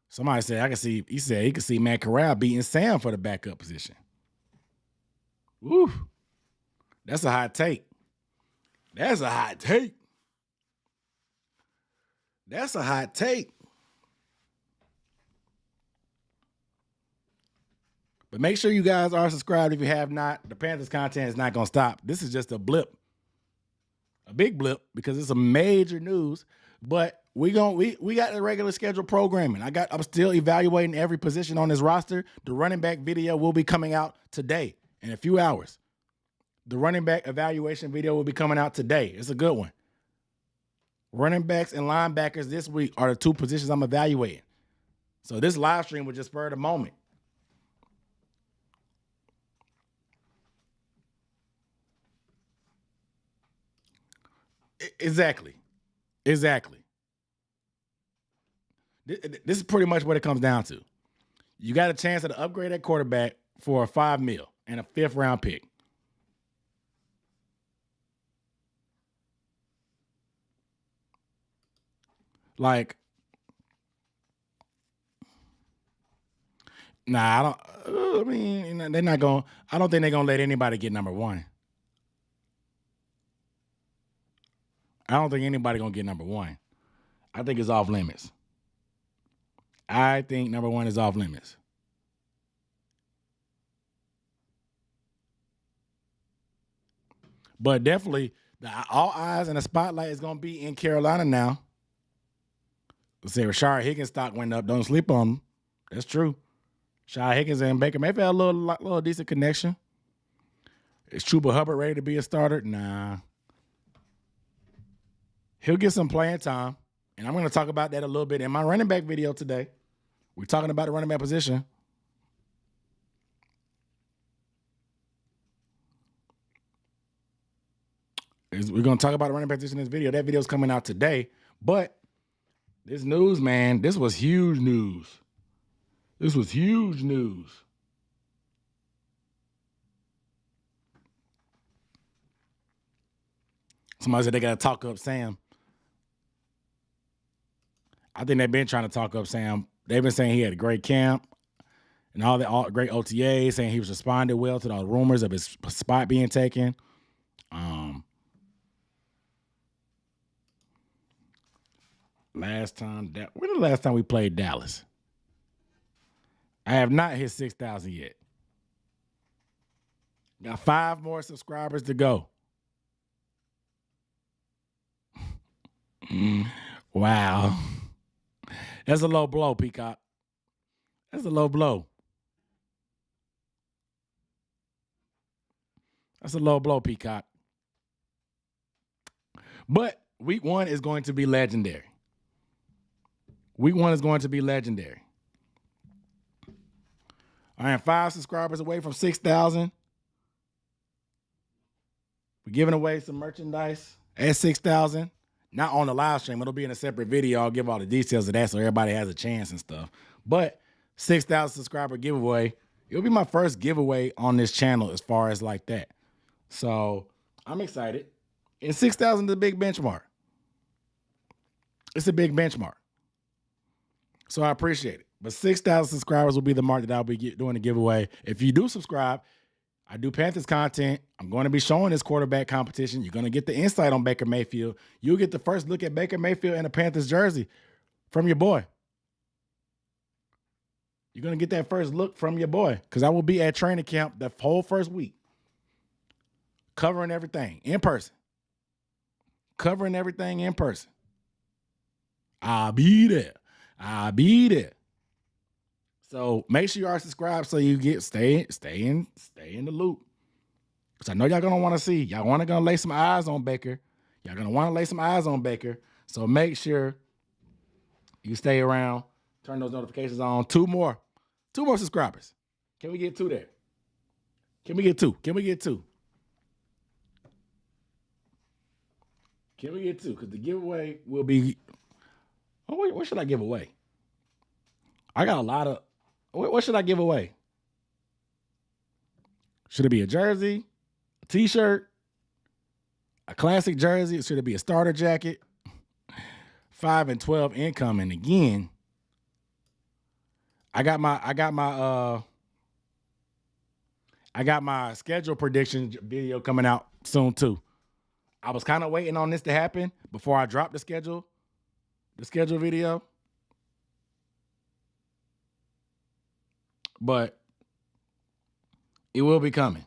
Somebody said he said he could see Matt Corral beating Sam for the backup position. Woo. That's a hot take. That's a hot take. That's a hot take. But make sure you guys are subscribed if you have not. The Panthers content is not going to stop. This is just a blip. A big blip because it's a major news. But we got the regular scheduled programming. I'm still evaluating every position on this roster. The running back video will be coming out today in a few hours. The running back evaluation video will be coming out today. It's a good one. Running backs and linebackers this week are the two positions I'm evaluating. So this live stream was just spur of the moment. Exactly. This is pretty much what it comes down to. You got a chance to upgrade that quarterback for a $5 million and a 5th round pick. Like, nah, I mean, they're not going. I don't think they're gonna let anybody get number one. I don't think anybody gonna get number one. I think it's off limits. I think number one is off limits. But definitely, all eyes and the spotlight is gonna be in Carolina now. Let's say Rashard Higgins stock went up. Don't sleep on him. That's true. Rashard Higgins and Baker Mayfield had a little decent connection. Is Chuba Hubbard ready to be a starter? Nah. He'll get some playing time. And I'm going to talk about that a little bit in my running back video today. We're talking about the running back position. We're going to talk about the running back position in this video. That video's coming out today. But this news, man, this was huge news. This was huge news. Somebody said they got to talk up Sam. I think they've been trying to talk up Sam. They've been saying he had a great camp and all great OTAs, saying he was responded well to the rumors of his spot being taken. When the last time we played Dallas? I have not hit 6,000 yet. Got 5 more subscribers to go. Wow. That's a low blow, Peacock. That's a low blow. That's a low blow, Peacock. But week 1 is going to be legendary. Week 1 is going to be legendary. I am 5 subscribers away from 6,000. We're giving away some merchandise at 6,000. Not on the live stream. It'll be in a separate video. I'll give all the details of that so everybody has a chance and stuff. But 6,000 subscriber giveaway. It'll be my first giveaway on this channel as far as like that. So I'm excited. And 6,000 is a big benchmark. It's a big benchmark. So I appreciate it. But 6,000 subscribers will be the mark that I'll be doing the giveaway. If you do subscribe, I do Panthers content. I'm going to be showing this quarterback competition. You're going to get the insight on Baker Mayfield. You'll get the first look at Baker Mayfield in a Panthers jersey from your boy. You're going to get that first look from your boy because I will be at training camp the whole first week, covering everything in person. Covering everything in person. I'll be there. So make sure you are subscribed so you get stay in the loop. Because I know y'all gonna want to see. Y'all gonna lay some eyes on Baker. Y'all gonna want to lay some eyes on Baker. So make sure you stay around. Turn those notifications on. 2 more subscribers. Can we get 2 there? Can we get 2? Because the giveaway will be. Oh, wait, what should I give away? I got a lot of. What should I give away? Should it be a jersey, a t-shirt, a classic jersey? Should it be a starter jacket? 5-12 incoming again. I got my schedule prediction video coming out soon too. I was kind of waiting on this to happen before I dropped the schedule video. But it will be coming.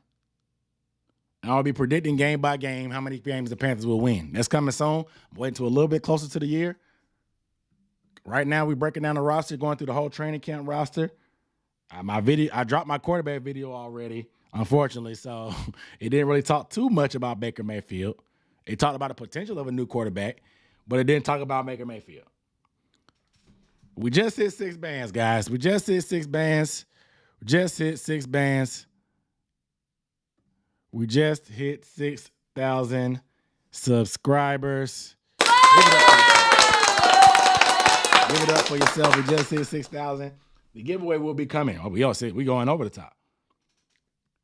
And I'll be predicting game by game how many games the Panthers will win. That's coming soon. I'm waiting to a little bit closer to the year. Right now, we're breaking down the roster, going through the whole training camp roster. I dropped my quarterback video already, unfortunately, so it didn't really talk too much about Baker Mayfield. It talked about the potential of a new quarterback, but it didn't talk about Baker Mayfield. We just hit 6 bands, guys. We just hit 6 bands. We just hit 6,000 subscribers. Give it up for yourself. We just hit 6,000. The giveaway will be coming. Oh, we going over the top.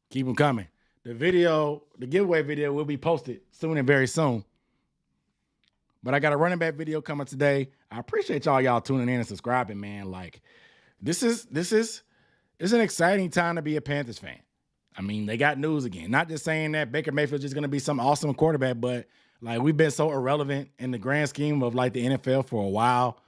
Keep them coming. The giveaway video will be posted soon and very soon. But I got a running back video coming today. I appreciate y'all tuning in and subscribing, man. Like, this is an exciting time to be a Panthers fan. I mean, they got news again. Not just saying that Baker Mayfield is just going to be some awesome quarterback, but like we've been so irrelevant in the grand scheme of like the NFL for a while.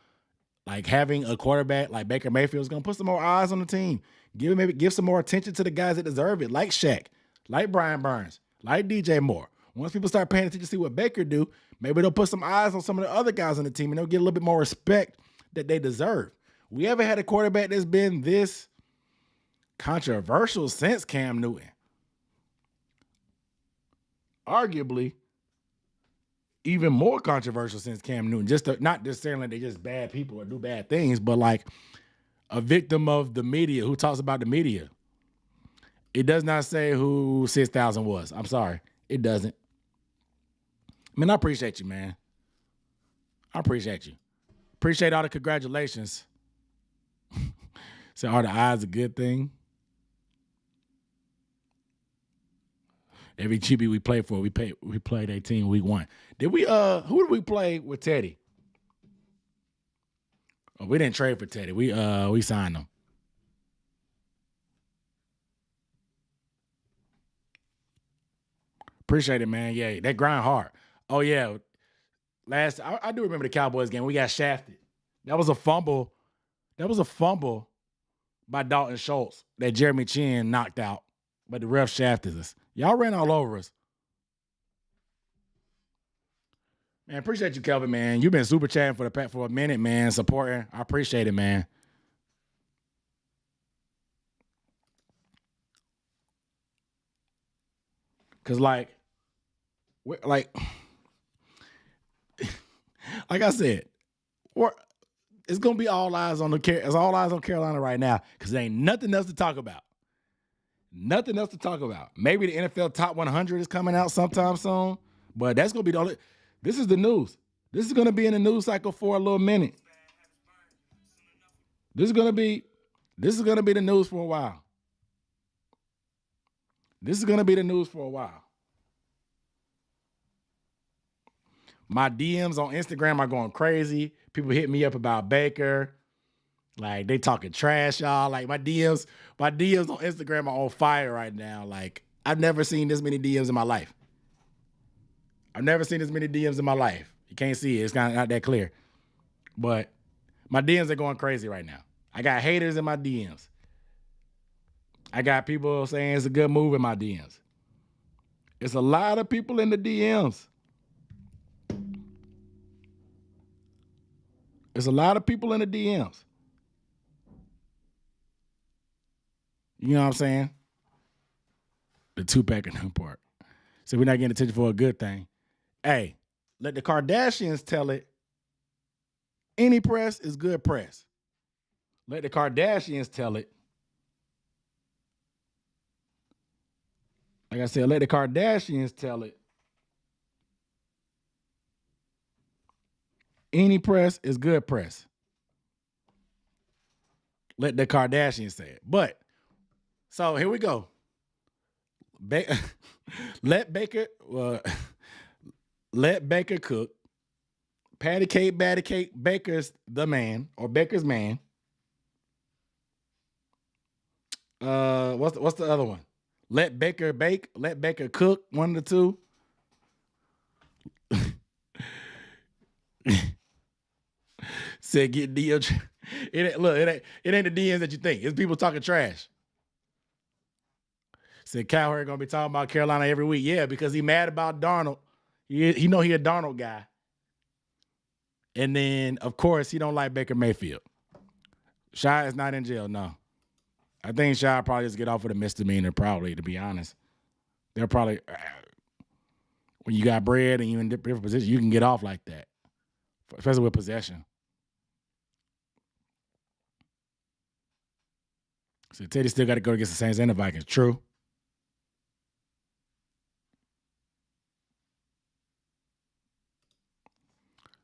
Like having a quarterback like Baker Mayfield is going to put some more eyes on the team. Give some more attention to the guys that deserve it, like Shaq, like Brian Burns, like DJ Moore. Once people start paying attention to see what Baker do, maybe they'll put some eyes on some of the other guys on the team and they'll get a little bit more respect that they deserve. We haven't had a quarterback that's been this controversial since Cam Newton. Arguably, even more controversial since Cam Newton. Not just saying like they're just bad people or do bad things, but like a victim of the media who talks about the media. It does not say who 6,000 was. I'm sorry. It doesn't. I mean, I appreciate you, man. I appreciate you. Appreciate all the congratulations. So are the odds a good thing? Every QB we played for, we played a team week 1. Who did we play with Teddy? Oh, we didn't trade for Teddy. We signed him. Appreciate it, man. Yeah, that grind hard. Oh yeah. I do remember the Cowboys game. We got shafted. That was a fumble. By Dalton Schultz that Jeremy Chin knocked out, but the ref shafted us. Y'all ran all over us. Man, appreciate you, Kelvin, man. You've been super chatting for a minute, man, supporting. I appreciate it, man. Cause like I said, it's gonna be all eyes on Carolina right now, because there ain't nothing else to talk about. Nothing else to talk about. Maybe the NFL Top 100 is coming out sometime soon, but that's gonna be the only. This is the news. This is gonna be in the news cycle for a little minute. This is gonna be the news for a while. My DMs on Instagram are going crazy. People hit me up about Baker. Like, they talking trash, y'all. Like, my DMs on Instagram are on fire right now. Like, I've never seen this many DMs in my life. You can't see it. It's not that clear. But my DMs are going crazy right now. I got haters in my DMs. I got people saying it's a good move in my DMs. It's a lot of people in the DMs. You know what I'm saying? The two-pack in that part. So we're not getting attention for a good thing. Hey, let the Kardashians tell it. Any press is good press. Let the Kardashians tell it. Like I said, let the Kardashians tell it. Any press is good press. Let the Kardashians say it. But, so here we go. Let Baker cook. Patty Cake, Batty Cake, Baker's the man, or Baker's man. What's the other one? Let Baker bake, let Baker cook. One of the two. Said get DL. It ain't the DMs that you think. It's people talking trash. Said Cowherd gonna be talking about Carolina every week. Yeah, because he mad about Darnold. He know he a Darnold guy. And then, of course, he don't like Baker Mayfield. Shy is not in jail, no. I think Shy probably just get off with a misdemeanor, probably, to be honest. They're probably, when you got bread and you're in different positions, you can get off like that, especially with possession. So Teddy still got to go against the Saints and the Vikings. True.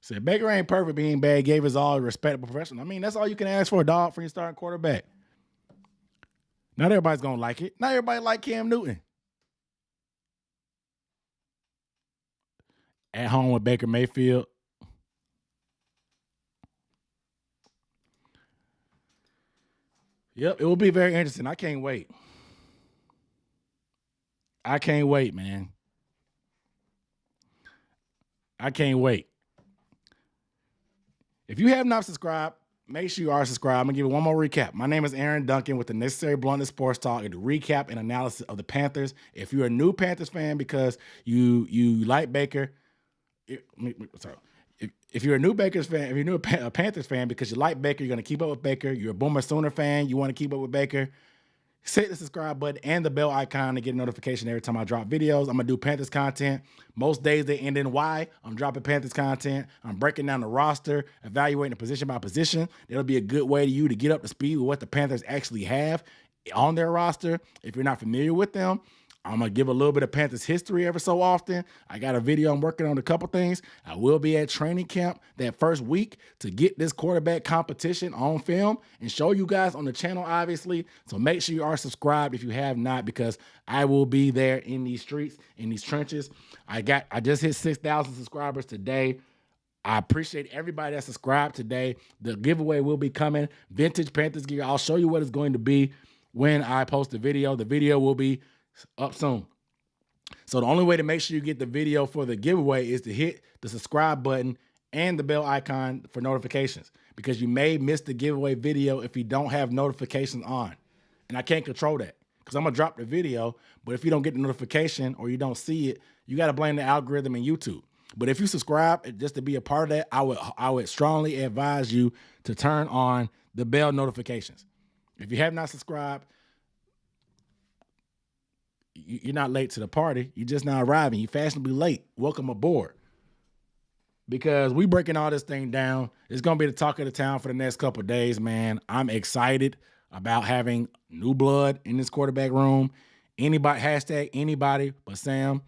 Said Baker ain't perfect being bad. Gave us all a respectable professional. I mean, that's all you can ask for, dog, for your starting quarterback. Not everybody's gonna like it. Not everybody like Cam Newton. At home with Baker Mayfield. Yep, it will be very interesting. I can't wait. I can't wait, man. I can't wait. If you have not subscribed, make sure you are subscribed. I'm going to give you one more recap. My name is Aaron Duncan with the Necessary Bluntness Sports Talk and the recap and analysis of the Panthers. If you're a new Panthers fan because you like Baker, if you're a new Bakers fan, if you're a Panthers fan because you like Baker, you're going to keep up with Baker. You're a Boomer Sooner fan, you want to keep up with Baker, hit the subscribe button and the bell icon to get a notification every time I drop videos. I'm going to do Panthers content. Most days they end in Y. I'm dropping Panthers content. I'm breaking down the roster, evaluating the position by position. It'll be a good way to you to get up to speed with what the Panthers actually have on their roster. If you're not familiar with them, I'm going to give a little bit of Panthers history every so often. I got a video I'm working on a couple things. I will be at training camp that first week to get this quarterback competition on film and show you guys on the channel, obviously. So make sure you are subscribed if you have not, because I will be there in these streets, in these trenches. I just hit 6,000 subscribers today. I appreciate everybody that subscribed today. The giveaway will be coming. Vintage Panthers gear. I'll show you what it's going to be when I post the video. The video will be up soon. So the only way to make sure you get the video for the giveaway is to hit the subscribe button and the bell icon for notifications, because you may miss the giveaway video if you don't have notifications on. And I can't control that because I'm going to drop the video, but if you don't get the notification or you don't see it, you got to blame the algorithm in YouTube. But if you subscribe just to be a part of that, I would strongly advise you to turn on the bell notifications. If you have not subscribed, you're not late to the party. You're just now arriving. You're fashionably late. Welcome aboard. Because we breaking all this thing down. It's going to be the talk of the town for the next couple of days, man. I'm excited about having new blood in this quarterback room. Anybody, hashtag anybody but Sam.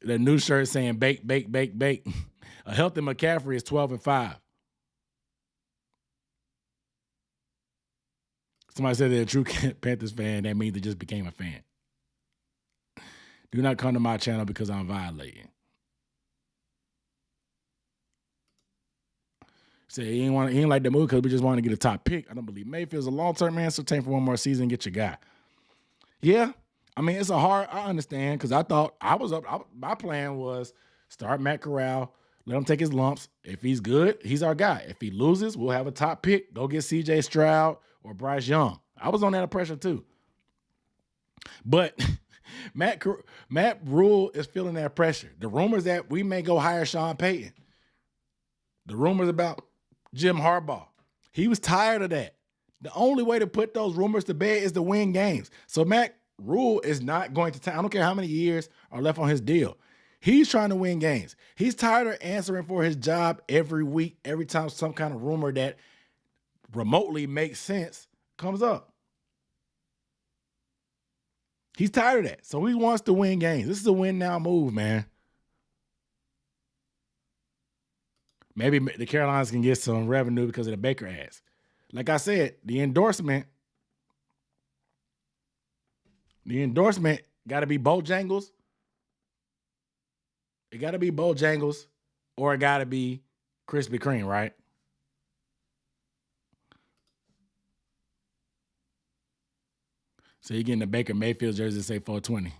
The new shirt saying bake, bake, bake, bake. A healthy McCaffrey is 12-5. Somebody said they're a true Panthers fan. That means they just became a fan. Do not come to my channel because I'm violating. Say he ain't like the move because we just want to get a top pick. I don't believe Mayfield's a long-term answer. Take for one more season and get your guy. Yeah, I mean, it's a hard, I understand, because I thought my plan was start Matt Corral, let him take his lumps. If he's good, he's our guy. If he loses, we'll have a top pick. Go get C.J. Stroud or Bryce Young. I was on that pressure too. But Matt Rule is feeling that pressure. The rumors that we may go hire Sean Payton. The rumors about Jim Harbaugh. He was tired of that. The only way to put those rumors to bed is to win games. So Matt Rule is not going to I don't care how many years are left on his deal. He's trying to win games. He's tired of answering for his job every week, every time some kind of rumor that remotely makes sense comes up. He's tired of that. So he wants to win games. This is a win now move, man. Maybe the Carolinas can get some revenue because of the Baker ads. Like I said, the endorsement got to be Bojangles. It got to be Bojangles or it got to be Krispy Kreme, right? So you're getting the Baker Mayfield jersey, say 420.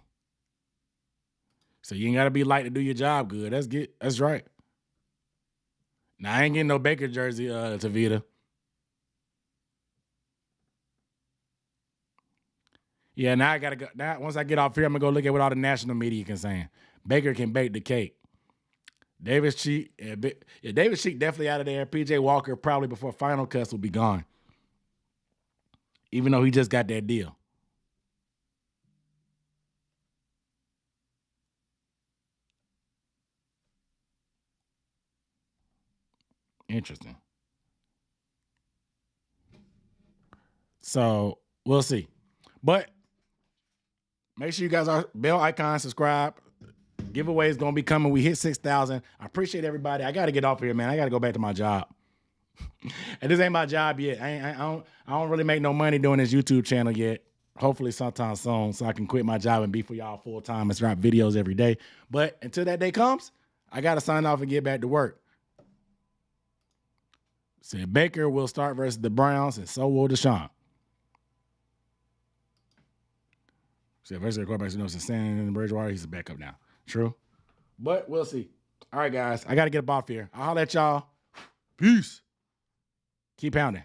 So you ain't got to be light to do your job good. That's right. Now, I ain't getting no Baker jersey, Tavita. Yeah, now I got to go. Now, once I get off here, I'm going to go look at what all the national media can say. Baker can bake the cake. Davis Cheek, Davis Cheek definitely out of there. PJ Walker probably before final cuts will be gone. Even though he just got that deal. Interesting. So we'll see. But make sure you guys are bell icon, subscribe. Giveaway is going to be coming. We hit 6,000. I appreciate everybody. I got to get off here, man. I got to go back to my job. And this ain't my job yet. I don't really make no money doing this YouTube channel yet. Hopefully sometime soon so I can quit my job and be for y'all full time and drop videos every day. But until that day comes, I got to sign off and get back to work. Said Baker will start versus the Browns, and so will Deshaun. Said versus the quarterbacks, you know, since standing in Bridgewater, he's a backup now. True. But we'll see. All right, guys. I got to get up off here. I'll holler at y'all. Peace. Keep pounding.